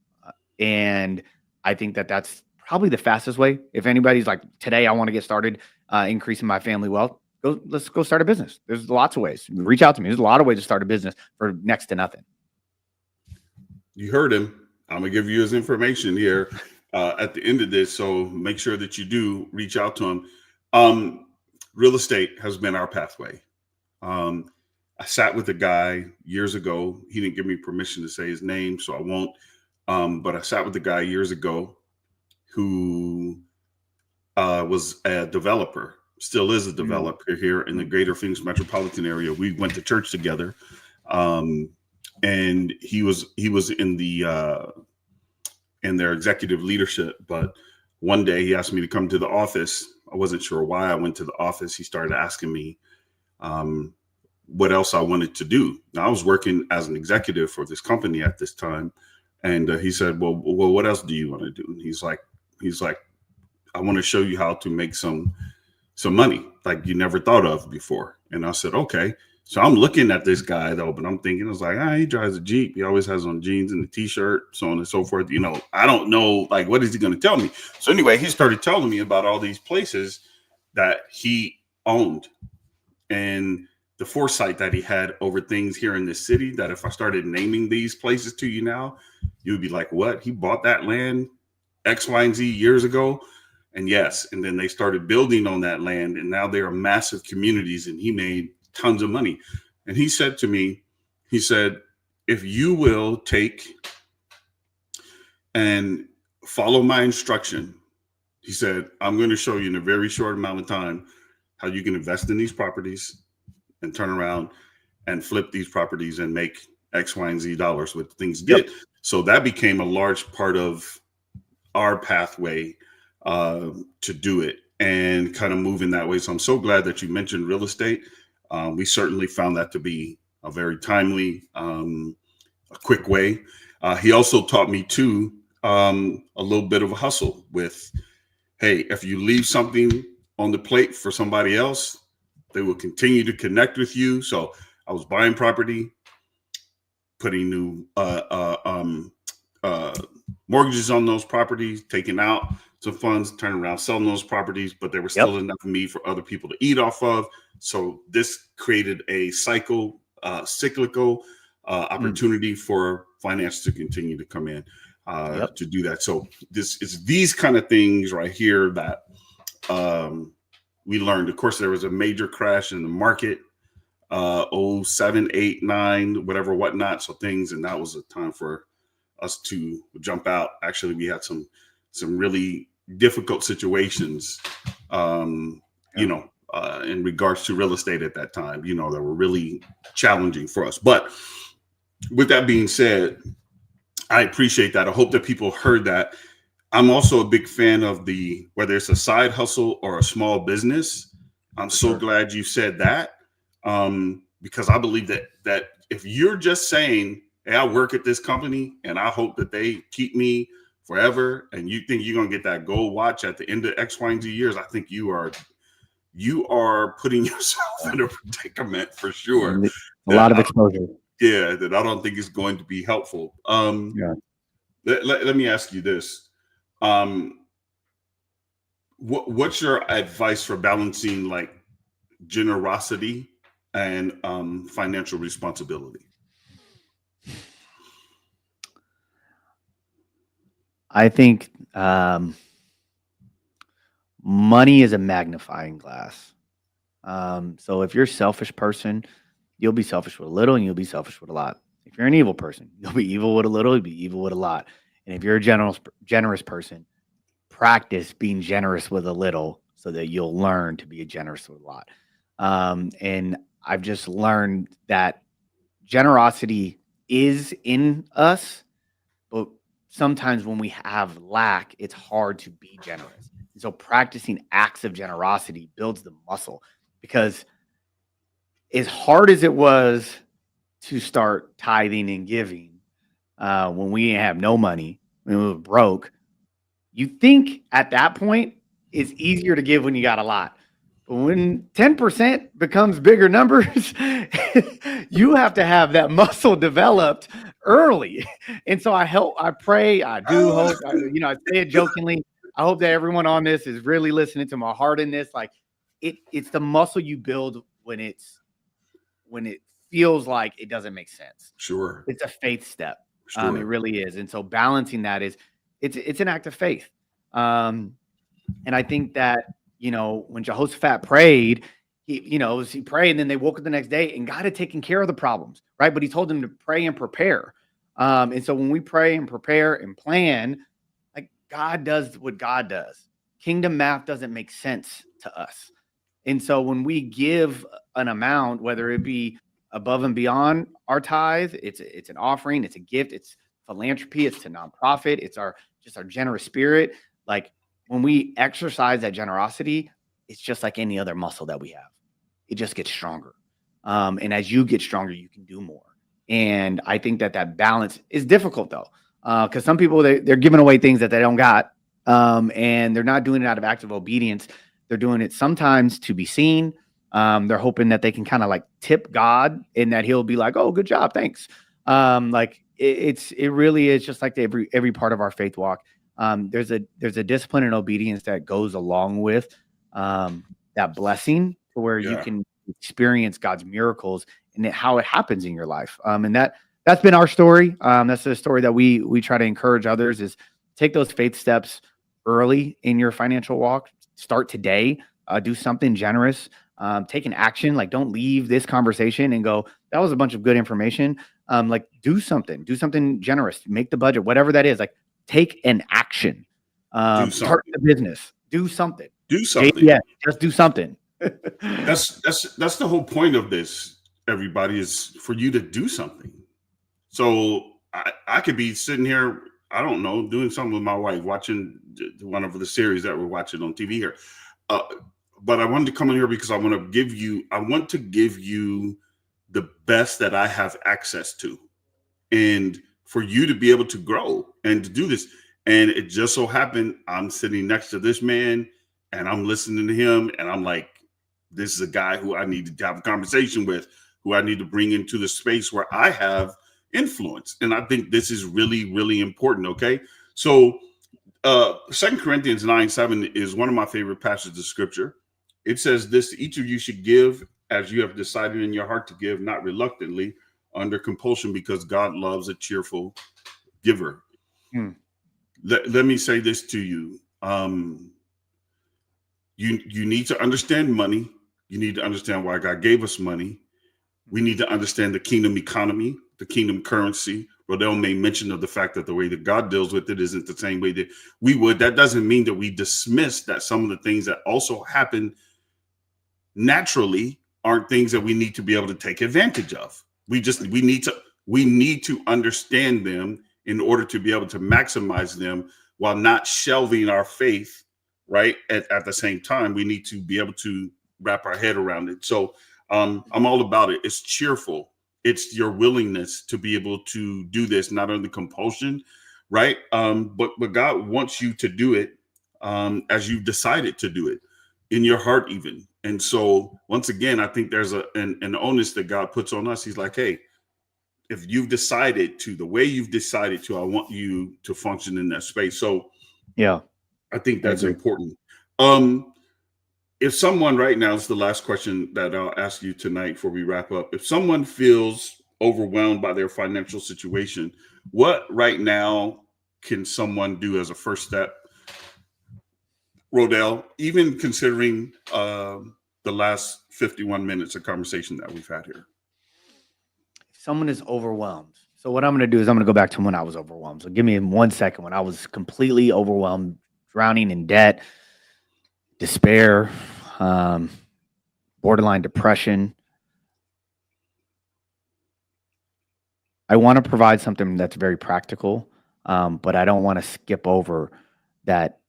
and I think that that's probably the fastest way. If anybody's like, today I want to get started increasing my family wealth, let's go start a business. There's lots of ways. Reach out to me. There's a lot of ways to start a business for next to nothing. You heard him. I'm gonna give you his information here at the end of this, so make sure that you do reach out to him. Real estate has been our pathway. I sat with a guy years ago. He didn't give me permission to say his name, so I won't. But I sat with a guy years ago who was a developer, still is a developer here in the greater Phoenix metropolitan area. We went to church together. And he was in their executive leadership. But one day he asked me to come to the office. I wasn't sure why I went to the office. He started asking me what else I wanted to do. Now, I was working as an executive for this company at this time. And he said, well, what else do you want to do? And he's like, I want to show you how to make some money like you never thought of before. And I said, okay. So I'm looking at this guy though, but I'm thinking, I was like, he drives a Jeep. He always has on jeans and a t-shirt, so on and so forth. You know, I don't know, like, what is he going to tell me? So anyway, he started telling me about all these places that he owned and the foresight that he had over things here in this city, that if I started naming these places to you now, you'd be like, what? He bought that land X, Y, and Z years ago? And yes, and then they started building on that land, and now they are massive communities, and he made tons of money. And he said to me, he said, if you will take and follow my instruction, he said, I'm going to show you in a very short amount of time how you can invest in these properties and turn around and flip these properties and make X, Y, and Z dollars with things did. Yep. So that became a large part of our pathway to do it and kind of move in that way. So I'm so glad that you mentioned real estate. We certainly found that to be a very timely, a quick way. He also taught me too, a little bit of a hustle with, hey, if you leave something on the plate for somebody else, they will continue to connect with you. So I was buying property, putting new mortgages on those properties, taking out some funds, turning around, selling those properties, but there was still enough of me for other people to eat off of. So this created a cyclical opportunity for finance to continue to come in to do that. So this is these kind of things right here that we learned. Of course, there was a major crash in the market, 07, 8, 9, whatever, whatnot. So things, and that was a time for us to jump out. Actually, we had some really difficult situations, in regards to real estate at that time, that were really challenging for us. But with that being said, I appreciate that. I hope that people heard that. I'm also a big fan of whether it's a side hustle or a small business. I'm so glad you said that, because I believe that if you're just saying, hey, I work at this company and I hope that they keep me forever, and you think you're going to get that gold watch at the end of X, Y, and Z years, I think you are putting yourself in a predicament for sure. A lot of exposure. Yeah, that I don't think is going to be helpful. Let me ask you this. What's your advice for balancing like generosity and financial responsibility? I think money is a magnifying glass. So if you're a selfish person, you'll be selfish with a little and you'll be selfish with a lot. If you're an evil person, you'll be evil with a little, you'll be evil with a lot. And if you're a generous person, practice being generous with a little so that you'll learn to be generous with a lot. And I've just learned that generosity is in us, but sometimes when we have lack, it's hard to be generous. And so practicing acts of generosity builds the muscle, because as hard as it was to start tithing and giving when we didn't have no money, when we were broke, you think at that point it's easier to give when you got a lot. When 10% becomes bigger numbers, you have to have that muscle developed early. And so I pray, I do hope, I say it jokingly. I hope that everyone on this is really listening to my heart in this. Like it's the muscle you build when it feels like it doesn't make sense. Sure. It's a faith step. Sure. It really is. And so balancing that it's an act of faith. And I think that, when Jehoshaphat prayed, he prayed and then they woke up the next day and God had taken care of the problems, right? But he told them to pray and prepare. And so when we pray and prepare and plan, like God does what God does. Kingdom math doesn't make sense to us. And so when we give an amount, whether it be above and beyond our tithe, it's an offering, it's a gift, it's philanthropy, it's to nonprofit, it's our generous spirit. Like when we exercise that generosity, it's just like any other muscle that we have. It just gets stronger. And as you get stronger, you can do more. And I think that balance is difficult though. Because some people, they're giving away things that they don't got. And they're not doing it out of active obedience. They're doing it sometimes to be seen. They're hoping that they can kind of like tip God and that he'll be like, oh, good job. Thanks. Like it really is just like every part of our faith walk. There's a discipline and obedience that goes along with that blessing to where you can experience God's miracles and how it happens in your life. And that's been our story. That's the story that we try to encourage others is take those faith steps early in your financial walk. Start today. Do something generous. Take an action. Like don't leave this conversation and go, that was a bunch of good information. Like do something generous, make the budget, whatever that is. Like take an action. Start the business. Do something. Yeah, just do something. That's the whole point of this, everybody, is for you to do something. So I could be sitting here, I don't know, doing something with my wife, watching one of the series that we're watching on TV here. But I wanted to come in here because I want to give you the best that I have access to, and for you to be able to grow and to do this. And it just so happened I'm sitting next to this man and I'm listening to him and I'm like, this is a guy who I need to have a conversation with, who I need to bring into the space where I have influence. And I think this is really, really important. Okay. So 2 Corinthians 9:7 is one of my favorite passages of scripture. It says this: each of you should give as you have decided in your heart to give, not reluctantly, under compulsion, because God loves a cheerful giver. Let me say this to you. You need to understand money. You need to understand why God gave us money. We need to understand the kingdom economy, the kingdom currency. Rodell made mention of the fact that the way that God deals with it isn't the same way that we would. That doesn't mean that we dismiss that some of the things that also happen naturally aren't things that we need to be able to take advantage of. We need to understand them in order to be able to maximize them while not shelving our faith, right? At the same time, we need to be able to wrap our head around it. So I'm all about it. It's cheerful. It's your willingness to be able to do this, not under compulsion, right? But God wants you to do it as you've decided to do it in your heart even. And so once again, I think there's an onus that God puts on us. He's like, hey, if you've decided to, the way you've decided to, I want you to function in that space. So yeah, I think that's important. If someone right now, it's the last question that I'll ask you tonight before we wrap up. If someone feels overwhelmed by their financial situation, what right now can someone do as a first step? Rodell, even considering the last 51 minutes of conversation that we've had here. If someone is overwhelmed. So what I'm going to do is I'm going to go back to when I was overwhelmed. So give me 1 second when I was completely overwhelmed, drowning in debt, despair, borderline depression. I want to provide something that's very practical, but I don't want to skip over that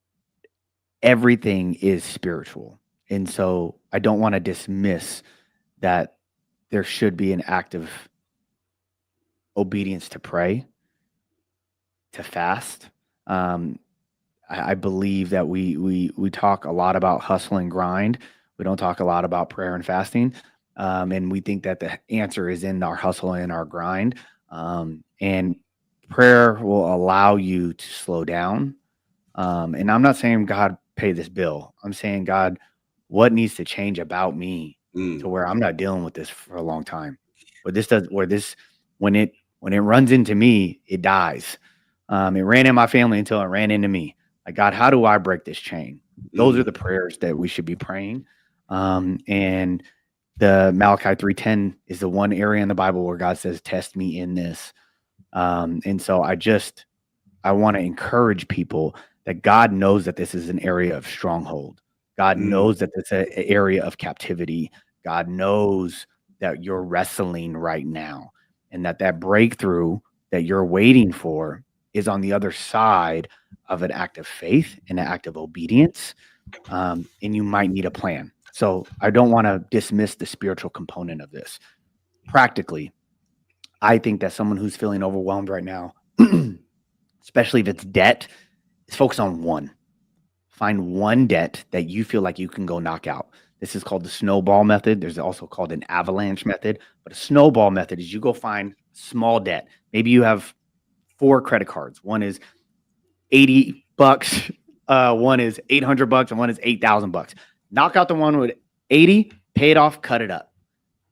everything is spiritual. And so I don't want to dismiss that there should be an active obedience to pray, to fast. I believe that we talk a lot about hustle and grind, We don't talk a lot about prayer and fasting. And we think that the answer is in our hustle and our grind. And prayer will allow you to slow down. And I'm not saying, God, pay this bill. I'm saying, God, what needs to change about me to where I'm not dealing with this for a long time? When it runs into me, it dies. It ran in my family until it ran into me. Like, God, how do I break this chain? Those are the prayers that we should be praying. And the Malachi 3:10 is the one area in the Bible where God says, test me in this. And so I want to encourage people that God knows that this is an area of stronghold. God knows that it's an area of captivity. God knows that you're wrestling right now, and that breakthrough that you're waiting for is on the other side of an act of faith and an act of obedience. And you might need a plan. So I don't want to dismiss the spiritual component of this. Practically, I think that someone who's feeling overwhelmed right now, especially if it's debt, is focus on one. Find one debt that you feel like you can go knock out. This is called the snowball method. There's also called an avalanche method. But a snowball method is you go find small debt. Maybe you have 4 credit cards. One is $80, one is $800, and one is $8,000. Knock out the one with 80, pay it off, cut it up.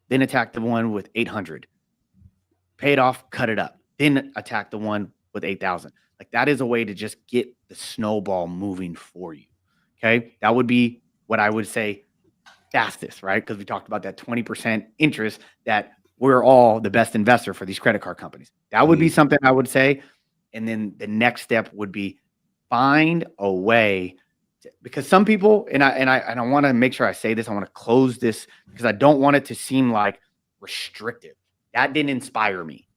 Then attack the one with 800. Pay it off, cut it up. Then attack the one with 8,000. Like, that is a way to just get the snowball moving for you. Okay. That would be what I would say fastest, right? Because we talked about that 20% interest, that we're all the best investor for these credit card companies. That would be something I would say. And then the next step would be find a way because some people, and I want to make sure I say this, I want to close this because I don't want it to seem like restrictive. That didn't inspire me.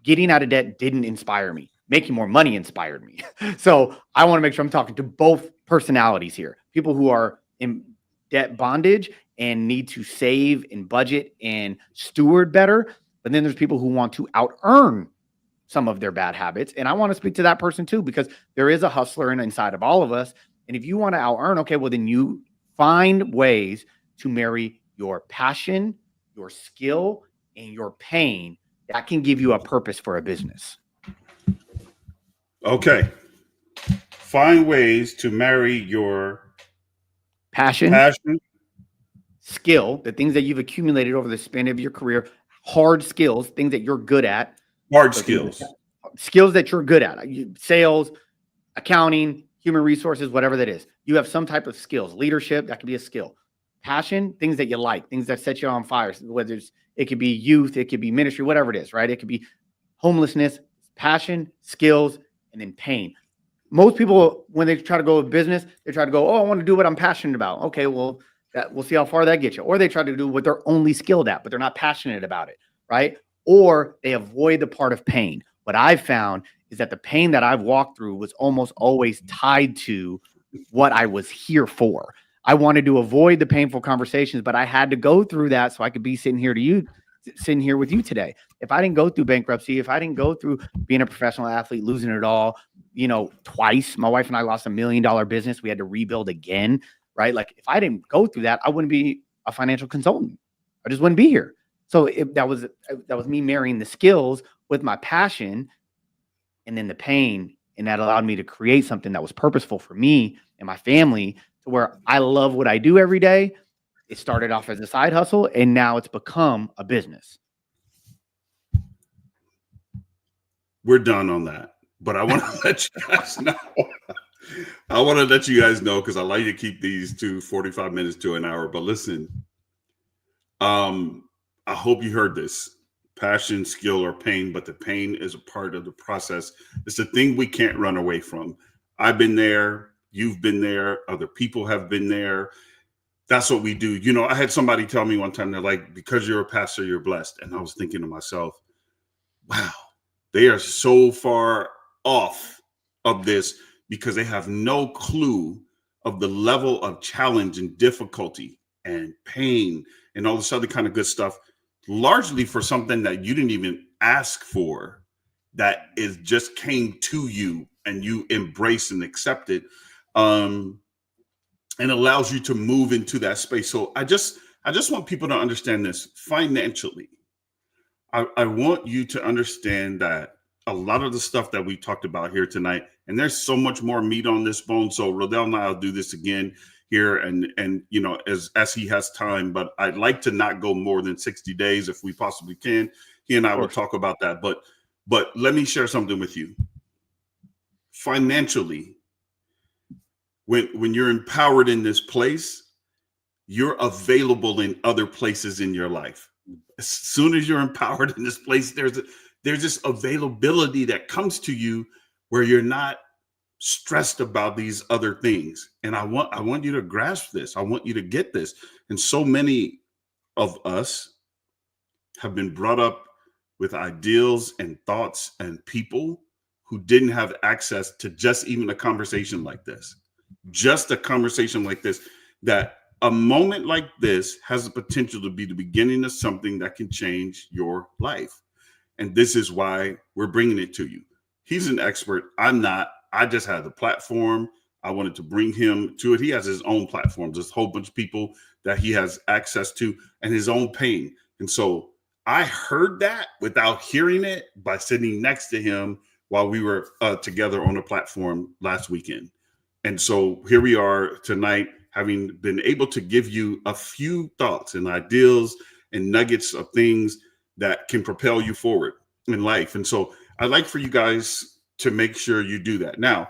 Getting out of debt didn't inspire me. Making more money inspired me. So I want to make sure I'm talking to both personalities here. People who are in debt bondage and need to save and budget and steward better. But then there's people who want to out earn some of their bad habits. And I want to speak to that person too, because there is a hustler inside of all of us. And if you want to out earn, okay, well, then you find ways to marry your passion, your skill, and your pain that can give you a purpose for a business. Okay. Find ways to marry your passion, skill, the things that you've accumulated over the span of your career, hard skills, things that you're good at. Skills that you're good at. Sales, accounting, human resources, whatever that is. You have some type of skills. Leadership, that could be a skill. Passion, things that you like, things that set you on fire. Whether it could be youth, it could be ministry, whatever it is, right? It could be homelessness, passion, skills, and then pain. Most people, when they try to go with business, they try to go, oh, I want to do what I'm passionate about. Okay, well, we'll see how far that gets you. Or they try to do what they're only skilled at, but they're not passionate about it, right? Or they avoid the part of pain. What I've found is that the pain that I've walked through was almost always tied to what I was here for. I wanted to avoid the painful conversations, but I had to go through that so I could be sitting here with you today. If I didn't go through bankruptcy, if I didn't go through being a professional athlete, losing it all, twice, my wife and I lost $1 million business. We had to rebuild again, right? Like, if I didn't go through that, I wouldn't be a financial consultant. I just wouldn't be here. So that was me marrying the skills with my passion and then the pain. And that allowed me to create something that was purposeful for me and my family, to where I love what I do every day. It started off as a side hustle, and now it's become a business. We're done on that, but I want to let you guys know. I want to let you guys know, because I like to keep these to 45 minutes to an hour. But listen, I hope you heard this. Passion, skill, or pain, but the pain is a part of the process. It's the thing we can't run away from. I've been there. You've been there. Other people have been there. That's what we do. I had somebody tell me one time, they're like, because you're a pastor, you're blessed. And I was thinking to myself, wow, they are so far off of this, because they have no clue of the level of challenge and difficulty and pain and all this other kind of good stuff, largely for something that you didn't even ask for, that is just came to you and you embrace and accept it. and allows you to move into that space. So I just want people to understand this financially. I want you to understand that a lot of the stuff that we talked about here tonight, and there's so much more meat on this bone. So Rodell and I'll do this again here, and you know, as he has time. But I'd like to not go more than 60 days if we possibly can. He and I will talk about that. But let me share something with you. Financially, when you're empowered in this place, you're available in other places in your life. As soon as you're empowered in this place, there's this availability that comes to you where you're not stressed about these other things. And I want you to grasp this. I want you to get this. And so many of us have been brought up with ideals and thoughts and people who didn't have access to just even a conversation like this. Just a conversation like this, that a moment like this has the potential to be the beginning of something that can change your life. And this is why we're bringing it to you. He's an expert. I'm not. I just had the platform. I wanted to bring him to it. He has his own platform. There's a whole bunch of people that he has access to and his own pain. And so I heard that without hearing it by sitting next to him while we were together on a platform last weekend. And so here we are tonight, having been able to give you a few thoughts and ideals and nuggets of things that can propel you forward in life. And so I'd like for you guys to make sure you do that. Now,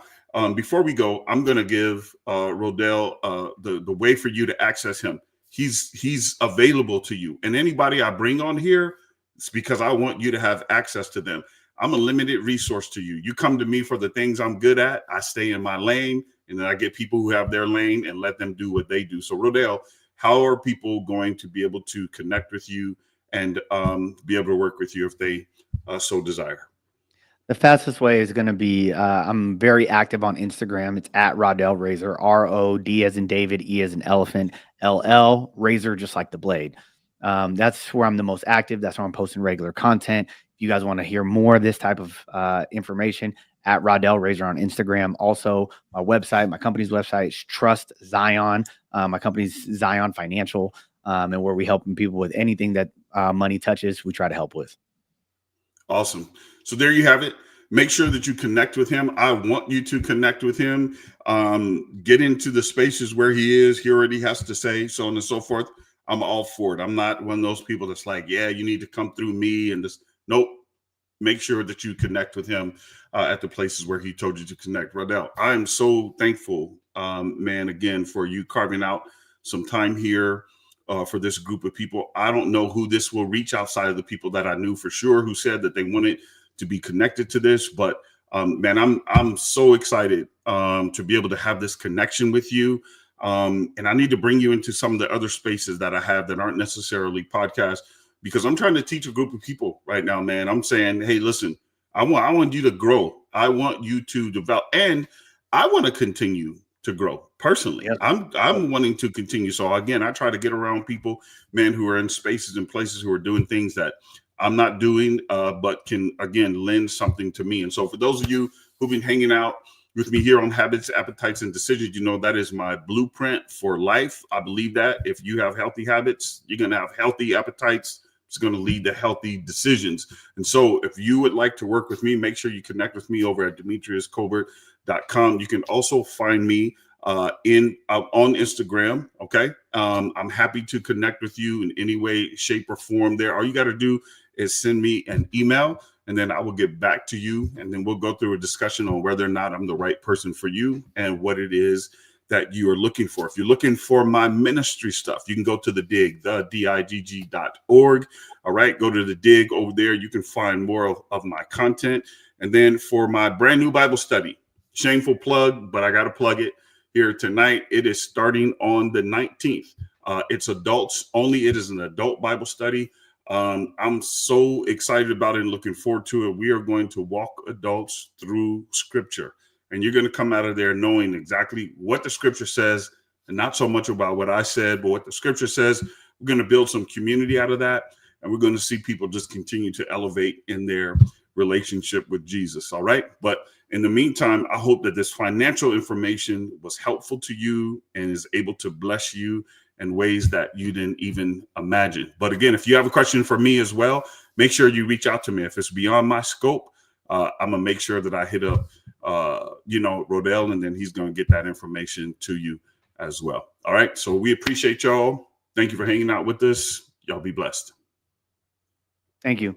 before we go, I'm going to give Rodell the way for you to access him. He's available to you. And anybody I bring on here, it's because I want you to have access to them. I'm a limited resource to you. You come to me for the things I'm good at. I stay in my lane, and then I get people who have their lane and let them do what they do. So Rodell, how are people going to be able to connect with you and be able to work with you if they so desire? The fastest way is going to be, I'm very active on Instagram. It's at Rodell Razor, ROD as in David, E as in elephant, LL, Razor, just like the blade. That's where I'm the most active. That's where I'm posting regular content. If you guys want to hear more of this type of information, at Rodell Razor on Instagram. Also, my website, my company's website is Trust Zion. My company's Zion Financial, and where we helping people with anything that money touches, we try to help with. Awesome. So there you have it. Make sure that you connect with him. I want you to connect with him. Get into the spaces where he is, hear what he has to say, so on and so forth. I'm all for it. I'm not one of those people that's like, yeah, you need to come through me and this. Nope. Make sure that you connect with him at the places where he told you to connect. Rodell, I am so thankful, man, again, for you carving out some time here for this group of people. I don't know who this will reach outside of the people that I knew for sure who said that they wanted to be connected to this. But man, I'm so excited to be able to have this connection with you. And I need to bring you into some of the other spaces that I have that aren't necessarily podcasts, because I'm trying to teach a group of people right now, man. I'm saying, hey, listen, I want you to grow. I want you to develop, and I want to continue to grow personally. Yep. I'm wanting to continue. So again, I try to get around people, man, who are in spaces and places who are doing things that I'm not doing, but can, again, lend something to me. And so for those of you who've been hanging out with me here on Habits, Appetites, and Decisions, you know that is my blueprint for life. I believe that if you have healthy habits, you're going to have healthy appetites. It's going to lead to healthy decisions. And so if you would like to work with me, make sure you connect with me over at demetriuscolbert.com. You can also find me on Instagram. Okay. I'm happy to connect with you in any way, shape, or form there. All you got to do is send me an email, and then I will get back to you. And then we'll go through a discussion on whether or not I'm the right person for you and what it is that you are looking for. If you're looking for my ministry stuff, you can go to the dig, the digg.org. All right. Go to the dig over there. You can find more of my content. And then for my brand new Bible study, shameful plug, but I got to plug it here tonight. It is starting on the 19th. It's adults only. It is an adult Bible study. I'm so excited about it and looking forward to it. We are going to walk adults through scripture, and you're going to come out of there knowing exactly what the scripture says, and not so much about what I said, but what the scripture says. We're going to build some community out of that, and we're going to see people just continue to elevate in their relationship with Jesus. All right. But in the meantime, I hope that this financial information was helpful to you and is able to bless you in ways that you didn't even imagine. But again, if you have a question for me as well, make sure you reach out to me. If it's beyond my scope, I'm gonna make sure that I hit up, Rodell, and then he's gonna get that information to you as well. All right. So we appreciate y'all. Thank you for hanging out with us. Y'all be blessed. Thank you.